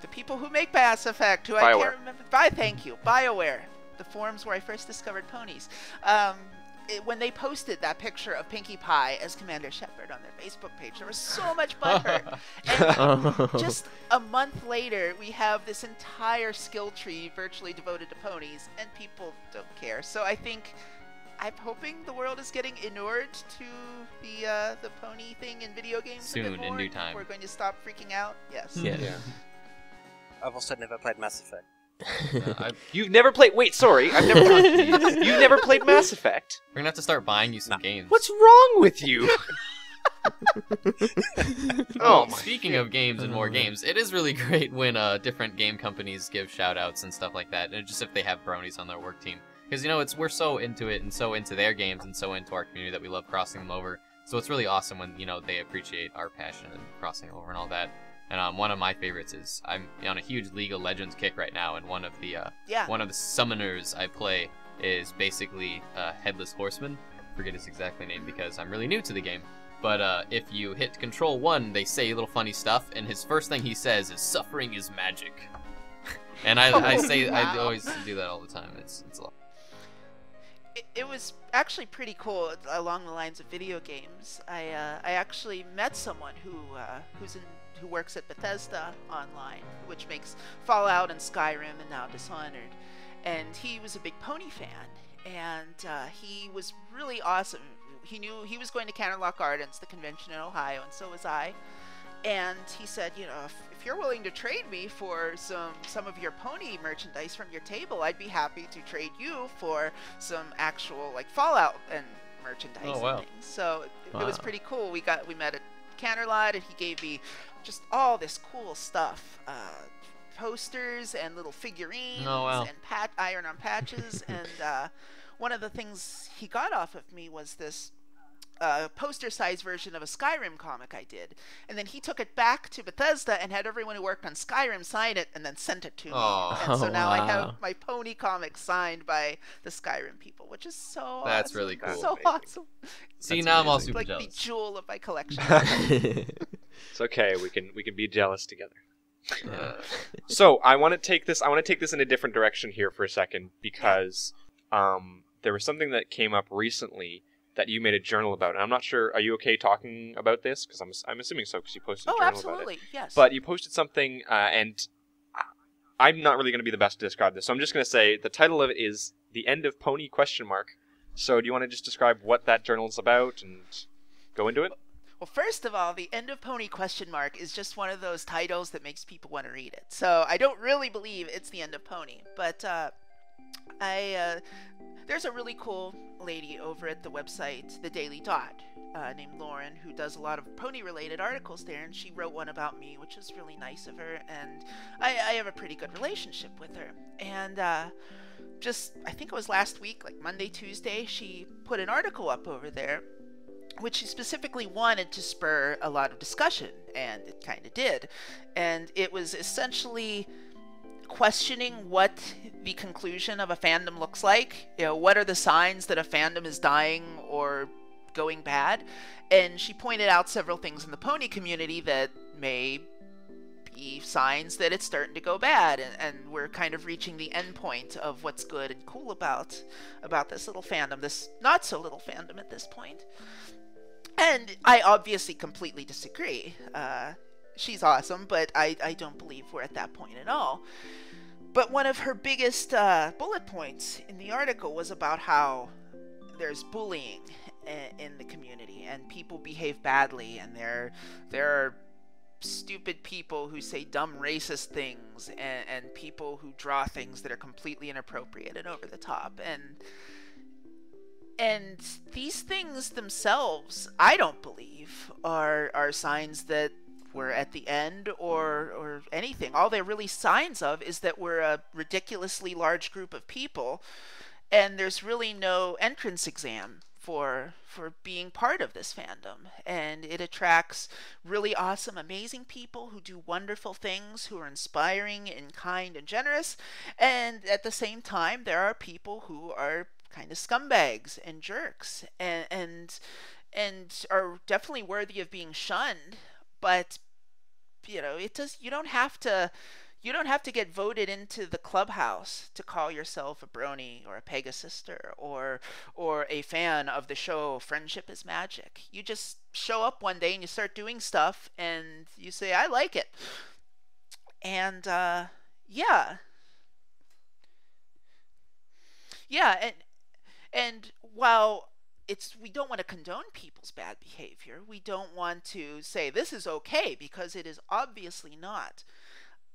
the people who make Mass Effect, who I BioWare. can't remember. Thank you, BioWare, the forums where I first discovered ponies. When they posted that picture of Pinkie Pie as Commander Shepard on their Facebook page, there was so much butthurt. And just a month later, we have this entire skill tree virtually devoted to ponies, and people don't care. So I'm hoping the world is getting inured to the pony thing in video games a bit Soon, in more. due time. We're going to stop freaking out. Yes. Yeah. I've also never played Mass Effect. You've never played. Wait, sorry, I've never. You've never played Mass Effect. We're gonna have to start buying you some games. What's wrong with you? Oh, my Speaking of games and more games, it is really great when different game companies give shout-outs and stuff like that, and just if they have bronies on their work team. Because, we're so into it and so into their games and so into our community that we love crossing them over. So it's really awesome when, they appreciate our passion and crossing over and all that. And one of my favorites is I'm on a huge League of Legends kick right now, and one of the summoners I play is basically Headless Horseman. I forget his exactly name because I'm really new to the game. But if you hit Control 1, they say little funny stuff, and his first thing he says is "Suffering is magic," and I always do that all the time. It's a lot. It was actually pretty cool along the lines of video games. I actually met someone who works at Bethesda online, which makes Fallout and Skyrim and now Dishonored, and he was a big pony fan, and he was really awesome. He knew he was going to Canterlock Gardens, the convention in Ohio, and so was I. And he said, if you're willing to trade me for some of your pony merchandise from your table, I'd be happy to trade you for some actual Fallout and merchandise. Oh, wow. And things. So it was pretty cool. We met at Canterlot, and he gave me just all this cool stuff. Posters and little figurines and iron-on patches. And one of the things he got off of me was this poster-sized version of a Skyrim comic I did. And then he took it back to Bethesda and had everyone who worked on Skyrim sign it and then sent it to me. And so now I have my pony comic signed by the Skyrim people, which is so That's awesome. really cool. So awesome. See, That's now I'm all amazing. super Like jealous. the jewel of my collection. It's okay. We can be jealous together. So I want to take this in a different direction here for a second because there was something that came up recently that you made a journal about, and I'm not sure. Are you okay talking about this? Because I'm assuming so, because you posted a journal absolutely. about it. Yes. But you posted something, and I'm not really going to be the best to describe this, so I'm just going to say the title of it is "The End of Pony?" So do you want to just describe what that journal is about and go into it? Well, first of all, The End of Pony ? Is just one of those titles that makes people want to read it. So I don't really believe it's the end of Pony. But there's a really cool lady over at the website, The Daily Dot, named Lauren, who does a lot of pony-related articles there, and she wrote one about me, which was really nice of her, and I have a pretty good relationship with her. And I think it was last week, like Monday, Tuesday, she put an article up over there which she specifically wanted to spur a lot of discussion, and it kind of did. And it was essentially questioning what the conclusion of a fandom looks like. You know, what are the signs that a fandom is dying or going bad? And she pointed out several things in the pony community that may be signs that it's starting to go bad, and we're kind of reaching the end point of what's good and cool about this little fandom, this not so little fandom at this point. And I obviously completely disagree. She's awesome, but I don't believe we're at that point at all. But one of her biggest bullet points in the article was about how there's bullying in the community, and people behave badly, and there are stupid people who say dumb racist things, and people who draw things that are completely inappropriate and over the top. And these things themselves, I don't believe, are signs that we're at the end or anything. All they're really signs of is that we're a ridiculously large group of people, and there's really no entrance exam for being part of this fandom. And it attracts really awesome, amazing people who do wonderful things, who are inspiring and kind and generous. And at the same time, there are people who are kind of scumbags and jerks and are definitely worthy of being shunned. But you know, you don't have to get voted into the clubhouse to call yourself a brony or a pegasister or a fan of the show Friendship is Magic. You just show up one day and you start doing stuff and you say, I like it. And yeah, and while we don't want to condone people's bad behavior, we don't want to say this is okay, because it is obviously not.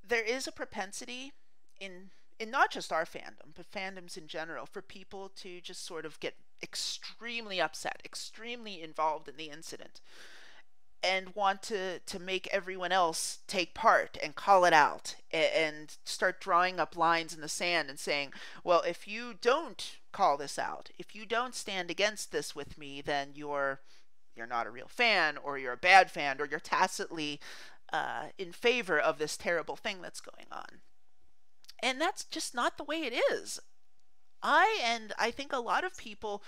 There is a propensity in not just our fandom, but fandoms in general, for people to just sort of get extremely upset, extremely involved in the incident, and want to make everyone else take part and call it out and start drawing up lines in the sand and saying, well, if you don't call this out, if you don't stand against this with me, then you're not a real fan, or you're a bad fan, or you're tacitly in favor of this terrible thing that's going on. And that's just not the way it is. I think a lot of people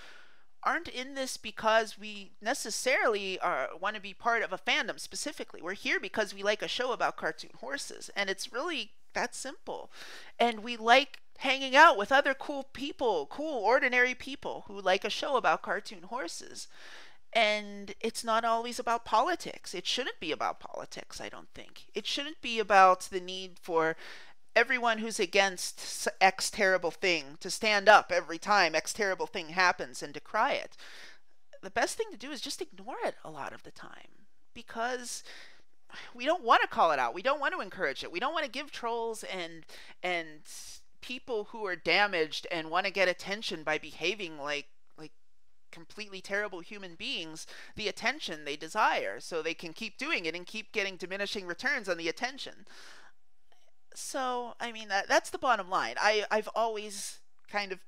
aren't in this because we necessarily want to be part of a fandom specifically. We're here because we like a show about cartoon horses, and it's really that simple. And we like hanging out with other cool people, cool ordinary people who like a show about cartoon horses. And it's not always about politics. It shouldn't be about politics, I don't think. It shouldn't be about the need for everyone who's against X terrible thing to stand up every time X terrible thing happens and decry it. The best thing to do is just ignore it a lot of the time, because we don't want to call it out. We don't want to encourage it. We don't want to give trolls and people who are damaged and want to get attention by behaving like completely terrible human beings the attention they desire, so they can keep doing it and keep getting diminishing returns on the attention. So, I mean, that's the bottom line. I've always kind of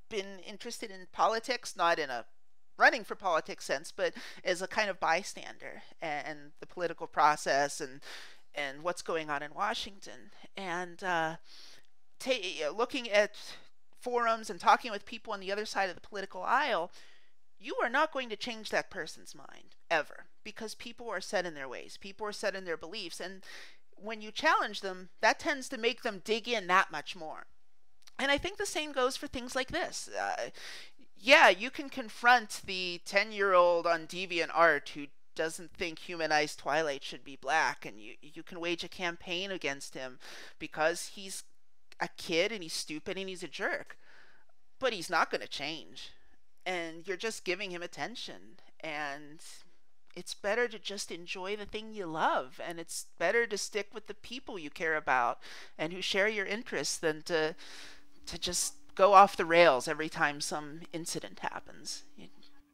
been interested in politics, not in a running for politics sense, but as a kind of bystander, and the political process and what's going on in Washington. And looking at forums and talking with people on the other side of the political aisle, you are not going to change that person's mind, ever, because people are set in their ways. People are set in their beliefs, and when you challenge them, that tends to make them dig in that much more. And I think the same goes for things like this. Yeah, you can confront the 10-year-old on DeviantArt who doesn't think humanized Twilight should be black, and you can wage a campaign against him because he's a kid and he's stupid and he's a jerk. But he's not going to change. And you're just giving him attention. And it's better to just enjoy the thing you love. And it's better to stick with the people you care about and who share your interests than to just go off the rails every time some incident happens.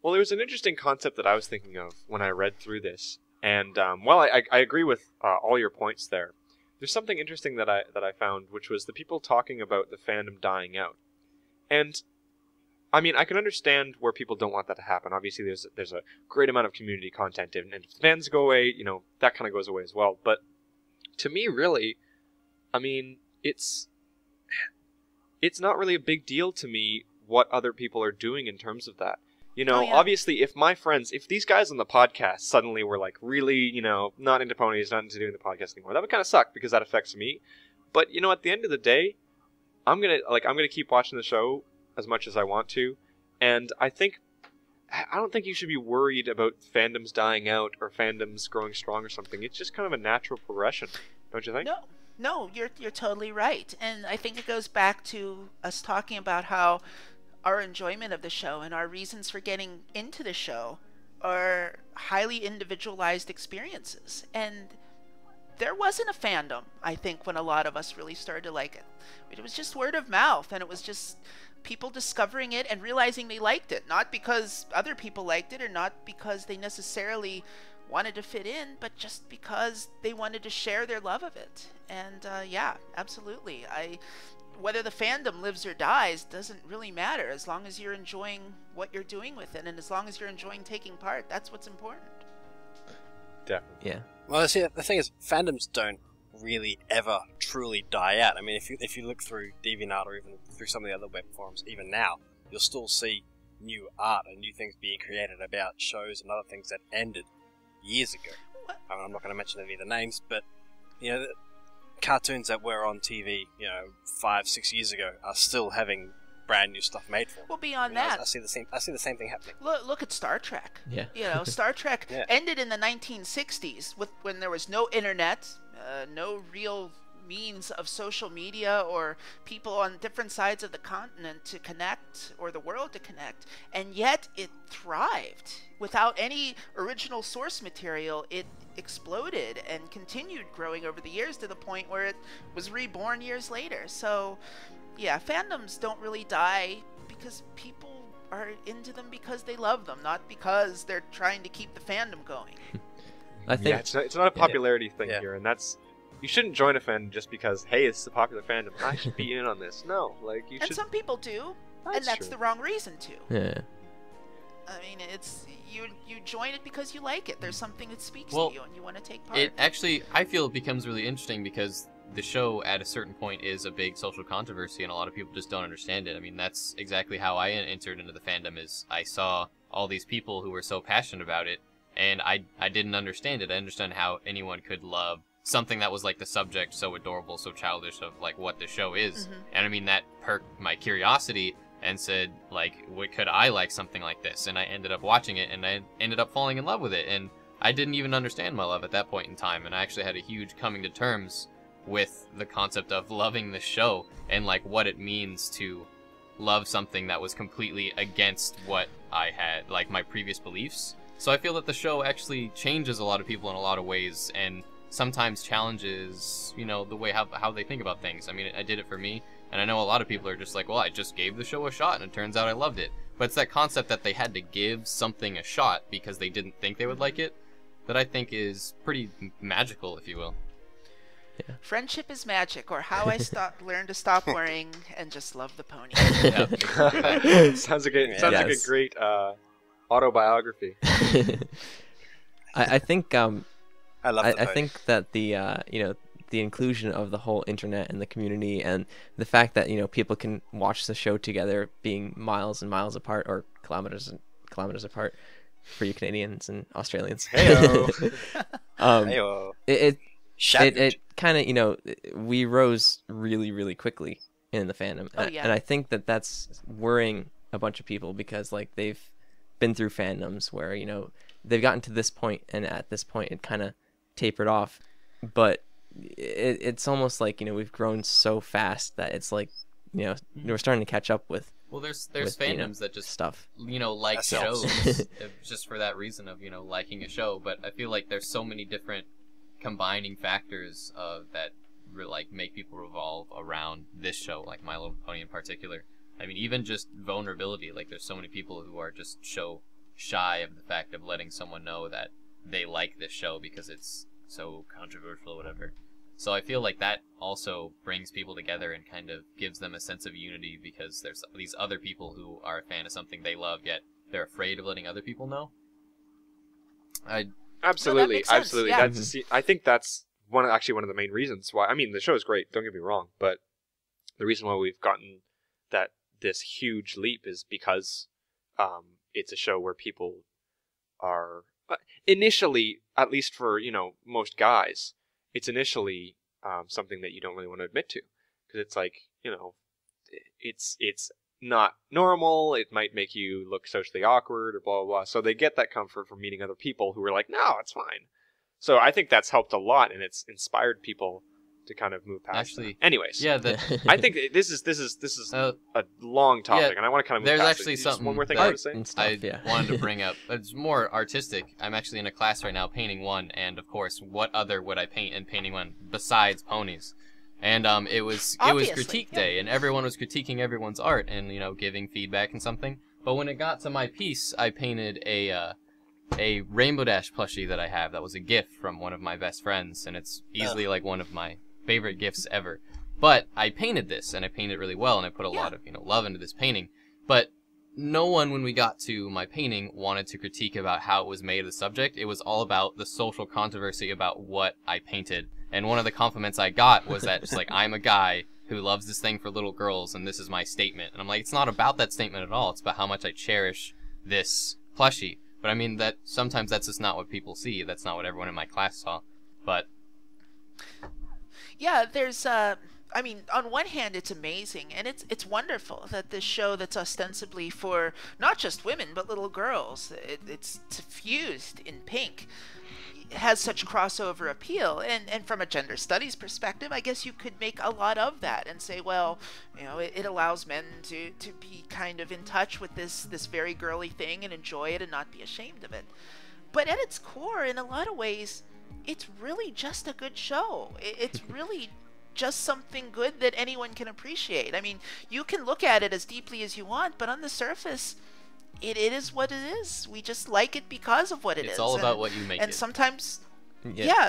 Well, there was an interesting concept that I was thinking of when I read through this. And while I agree with all your points there, there's something interesting that I found, which was the people talking about the fandom dying out. And I mean, I can understand where people don't want that to happen. Obviously, there's a great amount of community content, and if fans go away, you know, that kind of goes away as well. But to me, really, I mean, it's not really a big deal to me what other people are doing in terms of that. You know, obviously, if these guys on the podcast suddenly were like really, you know, not into ponies, not into doing the podcast anymore, that would kind of suck because that affects me. But you know, at the end of the day, I'm gonna keep watching the show as much as I want to, and I don't think you should be worried about fandoms dying out or fandoms growing strong or something. It's just kind of a natural progression, don't you think? No, you're totally right, and I think it goes back to us talking about how our enjoyment of the show and our reasons for getting into the show are highly individualized experiences. And there wasn't a fandom, I think, when a lot of us really started to like it. It was just word of mouth, and it was just people discovering it and realizing they liked it, not because other people liked it or not because they necessarily wanted to fit in, but just because they wanted to share their love of it. And yeah, absolutely. Whether the fandom lives or dies doesn't really matter as long as you're enjoying what you're doing with it, and as long as you're enjoying taking part. That's what's important. Definitely. Yeah. Well, see, the thing is, fandoms don't really ever truly die out. I mean, if you look through DeviantArt or even through some of the other web forums, even now, you'll still see new art and new things being created about shows and other things that ended years ago. I mean, I'm not going to mention any of the names, but you know, cartoons that were on TV, you know, 5-6 years ago, are still having brand new stuff made for them. Well, beyond that, I see the same thing happening. Look at Star Trek. Yeah. You know, Star Trek Yeah. ended in the 1960s when there was no internet, no real means of social media or people on different sides of the continent to connect or the world to connect, and yet it thrived. Without any original source material, it exploded and continued growing over the years to the point where it was reborn years later. So yeah, fandoms don't really die because people are into them because they love them, not because they're trying to keep the fandom going. I think it's not a popularity thing Yeah. here, and you shouldn't join a fandom just because, hey, it's a popular fandom, I should be in on this. No, like you And should. some people do, and That's that's true. the wrong reason to. yeah. I mean, it's you join it because you like it. There's something that speaks Well, to you, and you want to take part. It actually, I feel it becomes really interesting because the show at a certain point is a big social controversy and a lot of people just don't understand it. I mean, that's exactly how I entered into the fandom. Is I saw all these people who were so passionate about it and I didn't understand it. I understand how anyone could love something that was like the subject so adorable, so childish of like what the show is. And I mean, that perked my curiosity and said, like, what could I like something like this? And I ended up watching it and I ended up falling in love with it. And I didn't even understand my love at that point in time. And I actually had a huge coming to terms with the concept of loving the show and like what it means to love something that was completely against what I had, like my previous beliefs. So I feel that the show actually changes a lot of people in a lot of ways and sometimes challenges, you know, the way how they think about things. I mean, I did it for me, and I know a lot of people are just like, well, I just gave the show a shot, and it turns out I loved it. But it's that concept that they had to give something a shot because they didn't think they would like it that I think is pretty magical, if you will. Yeah. Friendship is magic, or how I learned to stop worrying and just love the pony. Yeah, exactly. Sounds like a Yes. great autobiography. I think I love the I pony. think that the the inclusion of the whole internet and the community and the fact that people can watch the show together being miles and miles apart or kilometers and kilometers apart for you Canadians and Australians. Heyo. Heyo. It Savage. kind of we rose really quickly in the fandom. Oh, yeah. And I think that that's worrying a bunch of people because like they've been through fandoms where they've gotten to this point and at this point it kind of tapered off, but it's almost like we've grown so fast that it's like we're starting to catch up with Well, there's with, fandoms that just stuff. like Ourselves. shows just for that reason of liking a show. But I feel like there's so many different combining factors that like make people revolve around this show, like My Little Pony in particular. I mean, even just vulnerability. Like, there's so many people who are just so shy of the fact of letting someone know that they like this show because it's so controversial or whatever. So I feel like that also brings people together and kind of gives them a sense of unity, because there's these other people who are a fan of something they love, yet they're afraid of letting other people know. Absolutely, makes sense, absolutely. yeah. I think that's one of the main reasons why. I mean, the show is great. Don't get me wrong, but the reason why we've gotten this huge leap is because it's a show where people are initially, at least for most guys, it's initially something that you don't really want to admit to, because it's like it's not normal. It might make you look socially awkward or blah blah blah. So they get that comfort from meeting other people who are like, no, it's fine. So I think that's helped a lot, and it's inspired people to kind of move past. That. Anyways, yeah, I think this is a long topic, and I want to kind of move there's past actually it. something One more thing I want to say. I wanted to bring up. It's more artistic. I'm actually in a class right now painting one, and of course, what other would I paint in painting one besides ponies? And it was critique day, and everyone was critiquing everyone's art and giving feedback and something. But when it got to my piece, I painted a Rainbow Dash plushie that I have. That was a gift from one of my best friends, and it's easily like one of my favorite gifts ever. But I painted this, and I painted it really well, and I put a lot of love into this painting. But no one, when we got to my painting, wanted to critique about how it was made, the subject. It was all about the social controversy about what I painted. And one of the compliments I got was that just like, I'm a guy who loves this thing for little girls, and this is my statement. And I'm like, it's not about that statement at all. It's about how much I cherish this plushie. But I mean, that sometimes that's just not what people see. That's not what everyone in my class saw. But yeah, there's I mean, on one hand, it's amazing, and it's wonderful that this show that's ostensibly for not just women but little girls, it's suffused in pink, has such crossover appeal. And from a gender studies perspective, I guess you could make a lot of that and say, well, it allows men to be kind of in touch with this very girly thing and enjoy it and not be ashamed of it. But at its core, in a lot of ways, it's really just a good show. It's really just something good that anyone can appreciate. I mean, you can look at it as deeply as you want, but on the surface, it is what it is. We just like it because of what it is. It's all about what you make it. And sometimes,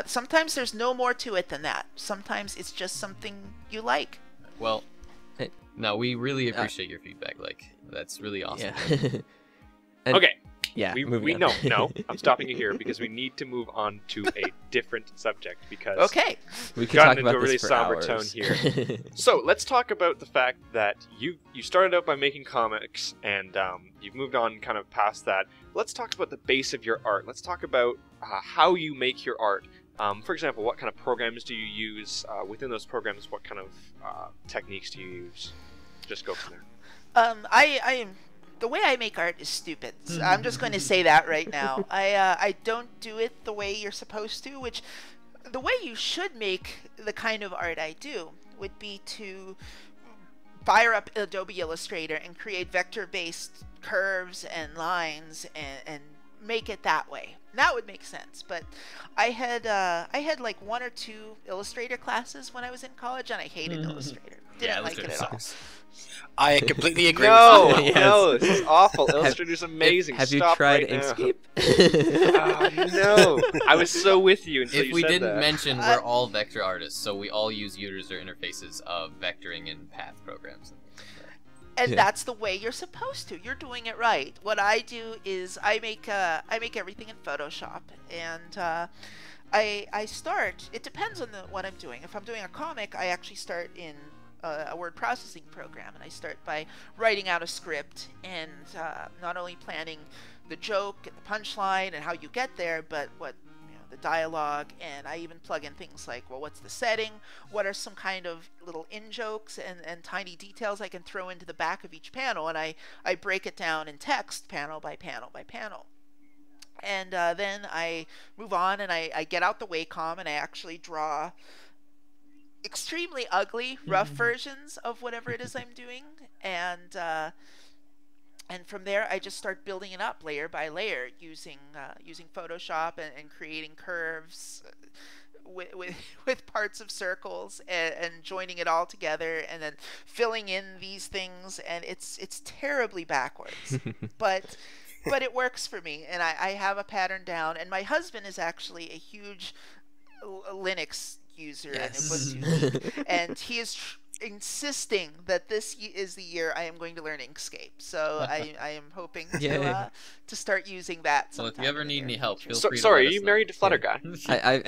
sometimes there's no more to it than that. Sometimes it's just something you like. Well, no, we really appreciate your feedback. Like, that's really awesome. Yeah. Okay. Yeah. We no, I'm stopping you here because we need to move on to a different subject, because we could talk about a really somber tone here. So let's talk about the fact that you started out by making comics, and you've moved on kind of past that. Let's talk about the base of your art. Let's talk about how you make your art. For example, what kind of programs do you use? Within those programs, what kind of techniques do you use? Just go from there. The way I make art is stupid. So I'm just going to say that right now. I don't do it the way you're supposed to, which the way you should make the kind of art I do would be to fire up Adobe Illustrator and create vector-based curves and lines and make it that way. That would make sense. But I had like 1 or 2 Illustrator classes when I was in college, and I hated Illustrator. Didn't like it at all. I completely agree No, with you. no, this is awful. Illustrator's amazing. Have you Stop tried right Inkscape? No, I was so with you until If you we said didn't that. mention, we're all vector artists, so we all use user interfaces of vectoring and path programs. And that's the way you're supposed to. You're doing it right. What I do is I make everything in Photoshop, and I start. It depends on what I'm doing. If I'm doing a comic, I actually start in a word processing program, and I start by writing out a script and not only planning the joke and the punchline and how you get there, but what the dialogue, and I even plug in things like, well, what's the setting, what are some kind of little in-jokes and tiny details I can throw into the back of each panel, and I break it down in text panel by panel by panel. And then I move on and I get out the Wacom and I actually draw extremely ugly, rough versions of whatever it is I'm doing, and from there I just start building it up layer by layer using Photoshop and creating curves with parts of circles and joining it all together and then filling in these things, and it's terribly backwards, but it works for me, and I have a pattern down. And my husband is actually a huge Linux user Yes. and Ubuntu, and he is insisting that this is the year I am going to learn Inkscape. So I am hoping to start using that. Well, if you sometime ever in the need near any help, future. feel So, free to sorry, let are you us know. married to Flutter Guy? I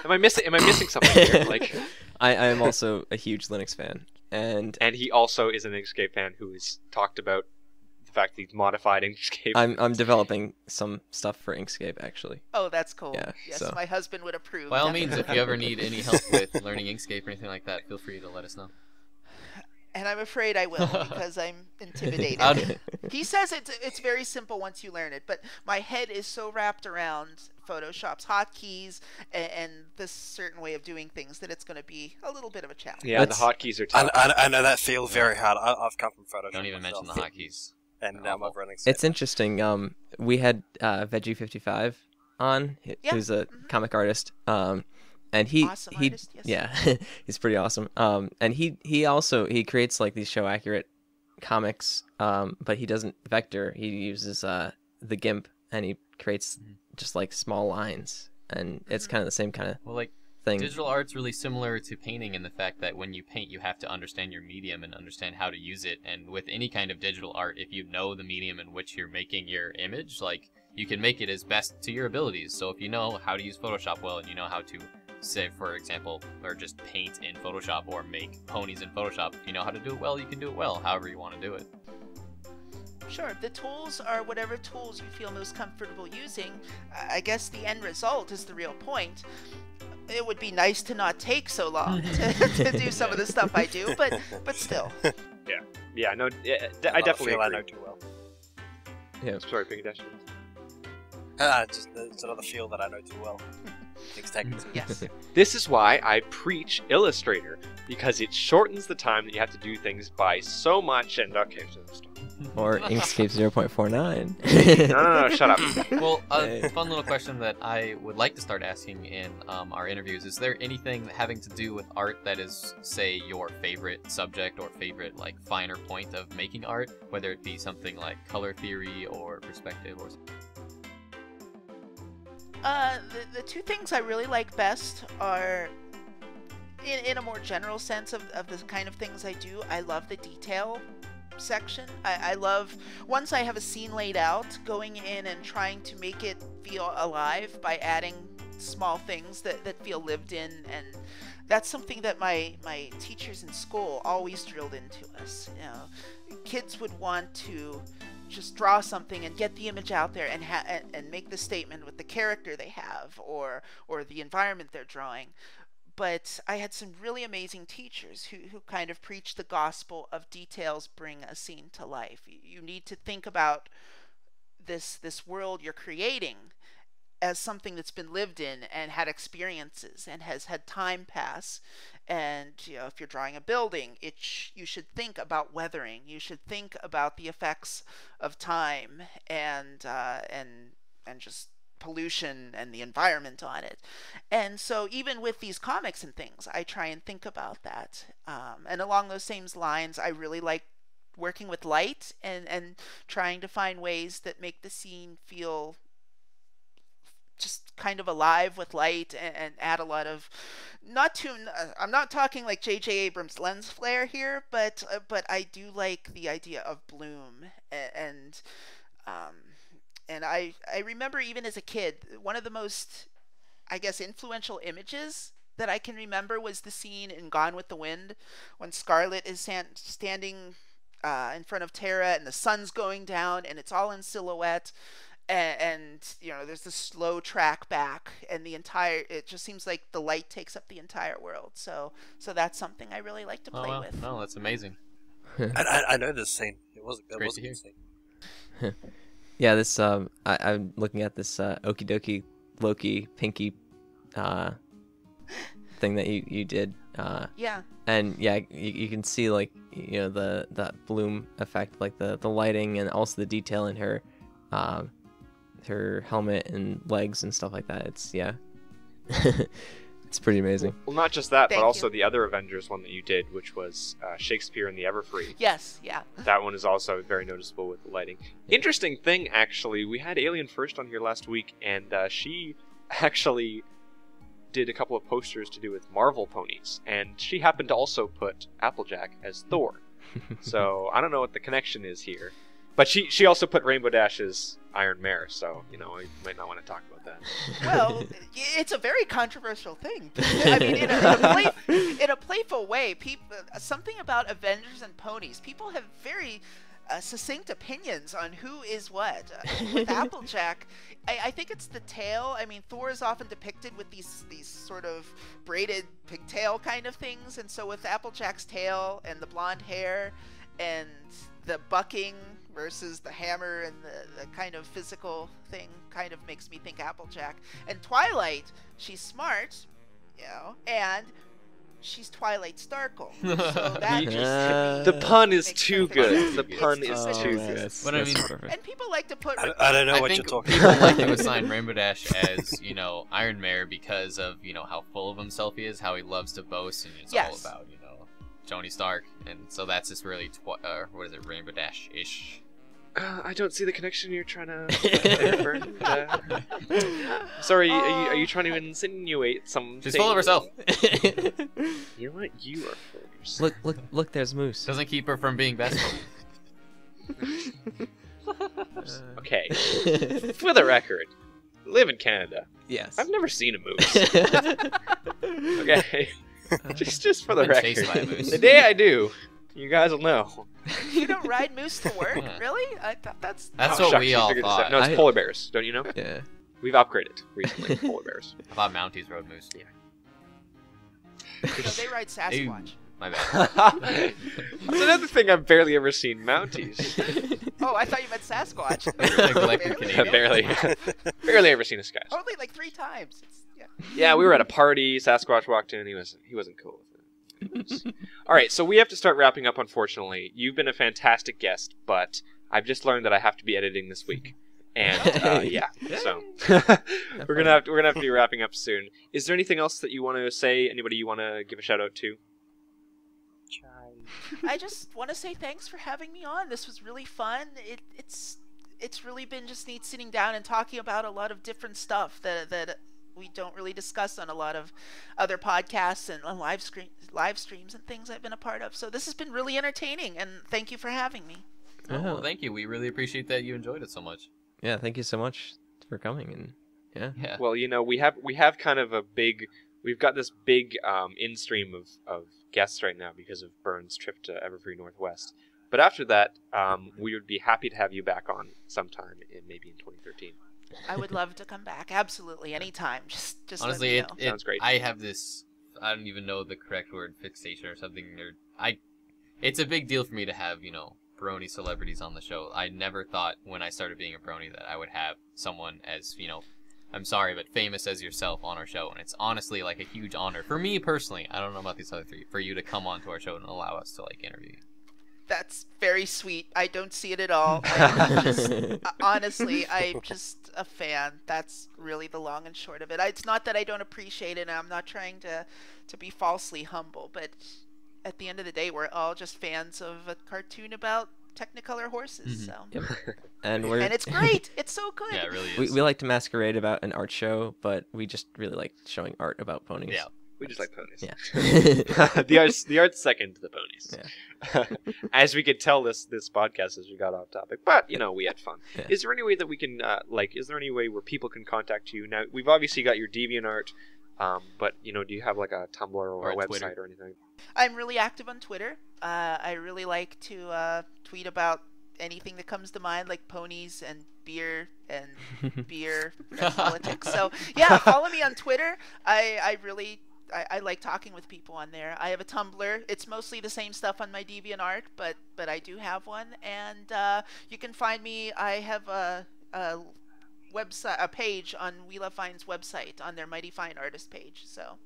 Am I missing something here? Like, I am also a huge Linux fan, and he also is an Inkscape fan who has talked about the fact that he's modified Inkscape. I'm developing some stuff for Inkscape actually. Oh, that's cool. Yeah, Yes, so- my husband would approve. By all means, if definitely. you ever need any help with learning Inkscape or anything like that, feel free to let us know. And I'm afraid I will because I'm intimidated. Okay. He says it's very simple once you learn it, but my head is so wrapped around Photoshop's hotkeys and this certain way of doing things that it's going to be a little bit of a challenge. Yeah, That's- the hotkeys are tough. I know that feels very hard. I've come from Photoshop. Don't even mention the myself, hotkeys. And now I'm Awful. running. It's interesting. We had Veggie55 on, who's a comic artist. And he Awesome he artist, yes. yeah, he's pretty awesome. And he also creates like these show accurate comics. But he doesn't vector. He uses the GIMP, and he creates just like small lines, and it's kind of the same kind of Well, like, thing. digital art's really similar to painting in the fact that when you paint, you have to understand your medium and understand how to use it. And with any kind of digital art, if you know the medium in which you're making your image, like, you can make it as best to your abilities. So if you know how to use Photoshop well, and you know how to, say, for example, or just paint in Photoshop or make ponies in Photoshop, if you know how to do it well, you can do it well, however you want to do it. Sure, the tools are whatever tools you feel most comfortable using. I guess the end result is the real point. It would be nice to not take so long to do some of the stuff I do, but still. Yeah, no, I Not a definitely feel I agree. know too well. Yeah. Sorry, Pink Dash. It's another field that I know too well. Things take me too. Yes. This is why I preach Illustrator, because it shortens the time that you have to do things by so much. And okay, so stop. Or Inkscape 0.49. No, shut up. Well, Hey. a fun little question that I would like to start asking in our interviews: is there anything having to do with art that is, say, your favorite subject or favorite, like, finer point of making art, whether it be something like color theory or perspective or something? The two things I really like best are, in a more general sense of the kind of things I do, I love the detail section. I love, once I have a scene laid out, going in and trying to make it feel alive by adding small things that feel lived in, and that's something that my teachers in school always drilled into us. You know, kids would want to just draw something and get the image out there and make the statement with the character they have or the environment they're drawing. But I had some really amazing teachers who kind of preached the gospel of details bring a scene to life. You need to think about this world you're creating as something that's been lived in and had experiences and has had time pass. And you know, if you're drawing a building, you should think about weathering. You should think about the effects of time and just pollution and the environment on it. And so even with these comics and things, I try and think about that. And along those same lines, I really like working with light and trying to find ways that make the scene feel just kind of alive with light and add a lot of, I'm not talking like J.J. Abrams lens flare here, but I do like the idea of bloom and I remember even as a kid, one of the most, I guess, influential images that I can remember was the scene in Gone with the Wind when Scarlet is standing in front of Tara and the sun's going down and it's all in silhouette. And you know, there's this slow track back, and it just seems like the light takes up the entire world. So that's something I really like to play with. No, that's amazing. I know this scene. It was a great to good hear. scene. Yeah, this I'm looking at this Okie Dokie Loki Pinky thing that you did. Yeah. And yeah, you can see like, you know, that bloom effect, like the lighting and also the detail in her helmet and legs and stuff like that. It's it's pretty amazing. Well, not just that, Thank but also you. the other Avengers one that you did, which was Shakespeare and the Everfree. Yes. Yeah. That one is also very noticeable with the lighting. Interesting thing, actually, we had Alien First on here last week, and she actually did a couple of posters to do with Marvel ponies, and she happened to also put Applejack as Thor. So I don't know what the connection is here. But she also put Rainbow Dash as Iron Mare, so, you know, you might not want to talk about that. Well, it's a very controversial thing. I mean, in a playful way, something about Avengers and ponies, people have very succinct opinions on who is what. With Applejack, I think it's the tail. I mean, Thor is often depicted with these sort of braided pigtail kind of things, and so with Applejack's tail and the blonde hair and the bucking versus the hammer and the kind of physical thing kind of makes me think Applejack. And Twilight, she's smart, you know, and she's Twilight Starkle. So that just the pun is too perfect good. sense. The pun It's is too too good. good. But I mean, And people like to put... I don't know I what think you're talking people about. like to assign Rainbow Dash as, you know, Iron Mare because of, you know, how full of himself he is, how he loves to boast, and it's all Yes. about, you know, Tony Stark. And so that's just really, what is it, Rainbow Dash-ish. I don't see the connection you're trying to Bern. Sorry, are you trying to insinuate something? She's full of herself. You know what? You are full of yourself. Look, there's Moose. Doesn't keep her from being best friend. Okay. For the record, live in Canada. Yes. I've never seen a moose. Okay. just for the Been chased by a record. moose. The day I do, you guys will know. You don't ride moose to work? Yeah. Really? I thought that's... That's Oh, what shucks, we you all figured this out. thought. No, it's I- polar bears. Don't you know? Yeah. We've upgraded recently. Polar bears. I thought Mounties rode moose. No, they ride Sasquatch. My bad. That's another thing I've barely ever seen. Mounties. Oh, I thought you meant Sasquatch. Neglected Canadian. barely ever seen a sky. Only like 3 times. Yeah. Yeah, we were at a party. Sasquatch walked in. He wasn't cool with it. All right, so we have to start wrapping up. Unfortunately, you've been a fantastic guest, but I've just learned that I have to be editing this week, and yeah, so we're gonna have to be wrapping up soon. Is there anything else that you want to say? Anybody you want to give a shout out to? I just want to say thanks for having me on. This was really fun. It's really been just neat sitting down and talking about a lot of different stuff that we don't really discuss on a lot of other podcasts and on live streams and things I've been a part of. So this has been really entertaining, and thank you for having me. Oh, well, thank you. We really appreciate that you enjoyed it so much. Yeah, thank you so much for coming, and Yeah. Well, you know, we have kind of we've got this big in-stream of guests right now because of Bern's trip to Everfree Northwest. But after that, we would be happy to have you back on sometime maybe in 2013. I would love to come back. Absolutely, anytime. Just Honestly, let me know. Sounds great. I have this. I don't even know the correct word, fixation or something. It's a big deal for me to have, you know, brony celebrities on the show. I never thought when I started being a brony that I would have someone as, you know, I'm sorry, but famous as yourself on our show, and it's honestly like a huge honor for me personally. I don't know about these other 3, for you to come onto our show and allow us to like interview you. That's very sweet. I don't see it at all. Honestly, I'm just a fan. That's really the long and short of it. It's not that I don't appreciate it, and I'm not trying to be falsely humble, but at the end of the day, we're all just fans of a cartoon about Technicolor horses. So, and it's great. It's so good. Yeah, it really is. we like to masquerade about an art show, but we just really like showing art about ponies. Yeah. We just like ponies. Yeah. the art's second to the ponies. Yeah. As we could tell this podcast as we got off topic, but you know we had fun. Yeah. Is there any way that we can is there any way where people can contact you? Now we've obviously got your DeviantArt, but you know, do you have like a Tumblr or a website Twitter. or anything? I'm really active on Twitter. I really like to tweet about anything that comes to mind, like ponies and beer and politics. So yeah, follow me on Twitter. I like talking with people on there. I have a Tumblr. It's mostly the same stuff on my DeviantArt, but I do have one, and you can find me. I have a website, a page on We Love Fine's website, on their Mighty Fine Artist page. So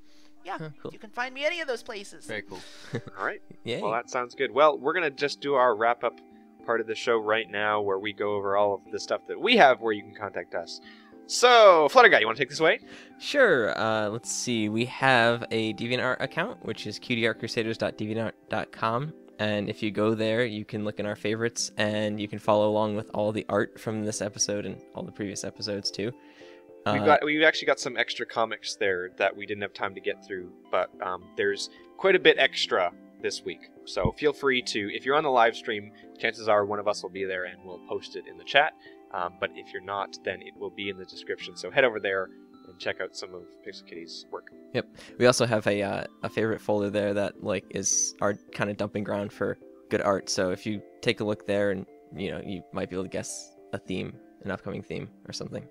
yeah, cool. you can find me any of those places. Very cool. All right. Yay. Well, that sounds good. Well, we're gonna just do our wrap up part of the show right now, where we go over all of the stuff that we have, where you can contact us. So, Flutter Guy, you want to take this away? Sure. Let's see. We have a DeviantArt account, which is cutieartcrusaders.deviantart.com. And if you go there, you can look in our favorites, and you can follow along with all the art from this episode and all the previous episodes too. We've actually got some extra comics there that we didn't have time to get through, but there's quite a bit extra this week. So feel free to, if you're on the live stream, chances are one of us will be there and we'll post it in the chat. But if you're not, then it will be in the description. So head over there and check out some of PixelKitties' work. Yep. We also have a favorite folder there that like is our kind of dumping ground for good art. So if you take a look there, and you might be able to guess a theme, an upcoming theme or something.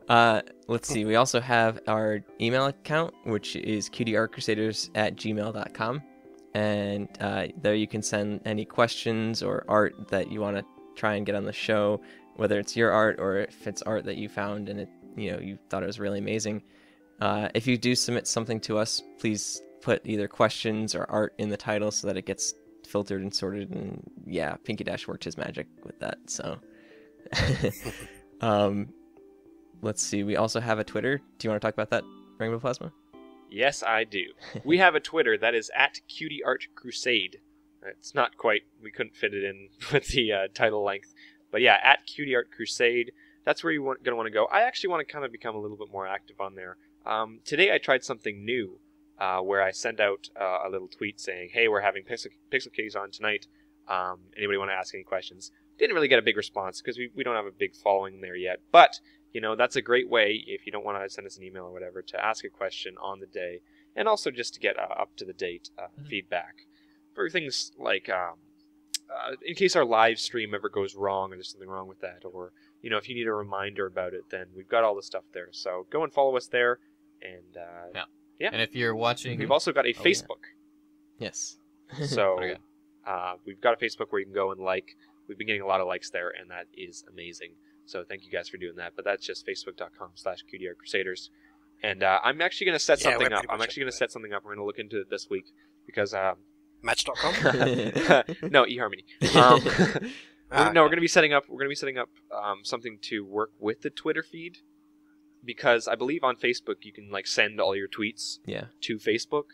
Let's see. We also have our email account, which is cutieartcrusaders@gmail.com, and there you can send any questions or art that you want to try and get on the show, whether it's your art or if it's art that you found and you thought it was really amazing. If you do submit something to us, please put either questions or art in the title so that it gets filtered and sorted. And yeah, Pinky Dash worked his magic with that. So, let's see. We also have a Twitter. Do you want to talk about that, Rainbow Plasma? Yes, I do. We have a Twitter that is @CutieArtCrusade. It's not quite, we couldn't fit it in with the title length. But yeah, @CutieArtCrusade. That's where you're going to want to go. I actually want to kind of become a little bit more active on there. Today I tried something new where I sent out a little tweet saying, hey, we're having PixelKitties on tonight. Anybody want to ask any questions? Didn't really get a big response because we don't have a big following there yet. But, that's a great way, if you don't want to send us an email or whatever, to ask a question on the day. And also just to get up-to-the-date feedback. For things like, in case our live stream ever goes wrong or there's something wrong with that, or, if you need a reminder about it, then we've got all the stuff there. So go and follow us there. And, yeah. And if you're watching... We've also got a Facebook. Yeah. Yes. So, we've got a Facebook where you can go and like. We've been getting a lot of likes there, and that is amazing. So thank you guys for doing that. But that's just facebook.com/CutieArtCrusaders. And I'm actually going to set something up. We're going to look into it this week because... Match.com? No, eHarmony. No, we're going to be setting up something to work with the Twitter feed, because I believe on Facebook you can send all your tweets to Facebook.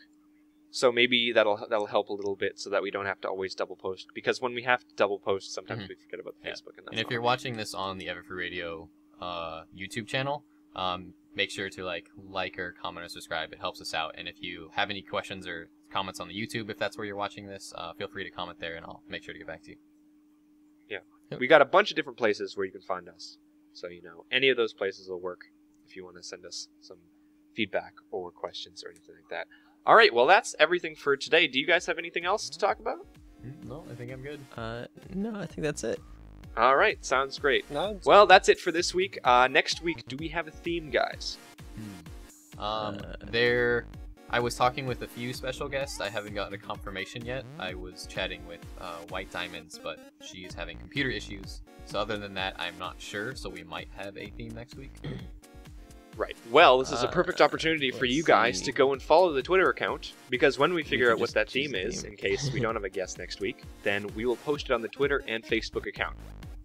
So maybe that'll help a little bit so that we don't have to always double post, because when we have to double post, sometimes we forget about Facebook. And if you're watching this on the Everfree Radio YouTube channel, make sure to like or comment or subscribe. It helps us out. And if you have any questions or comments on the YouTube, if that's where you're watching this, feel free to comment there, and I'll make sure to get back to you. Yeah, we got a bunch of different places where you can find us. So any of those places will work if you want to send us some feedback or questions or anything like that. All right, well, that's everything for today. Do you guys have anything else to talk about? No, I think I'm good. No, I think that's it. All right, sounds great. No, well, that's it for this week. Next week, do we have a theme, guys? I was talking with a few special guests. I haven't gotten a confirmation yet. I was chatting with White Diamonds, but she's having computer issues. So other than that, I'm not sure. So we might have a theme next week. Right. Well, this is a perfect opportunity for you guys to go and follow the Twitter account, because when we figure out what that theme is, in case we don't have a guest next week, then we will post it on the Twitter and Facebook account.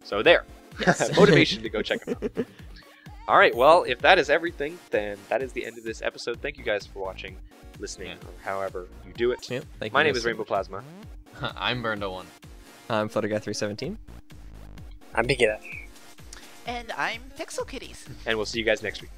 So there. Yes. Motivation to go check them out. All right. Well, if that is everything, then that is the end of this episode. Thank you guys for watching, listening, or however you do it. Yep, My name is Rainbow Plasma. I'm Burned01. I'm FlutterGuy317. I'm Pinky Dash. And I'm PixelKitties. And we'll see you guys next week.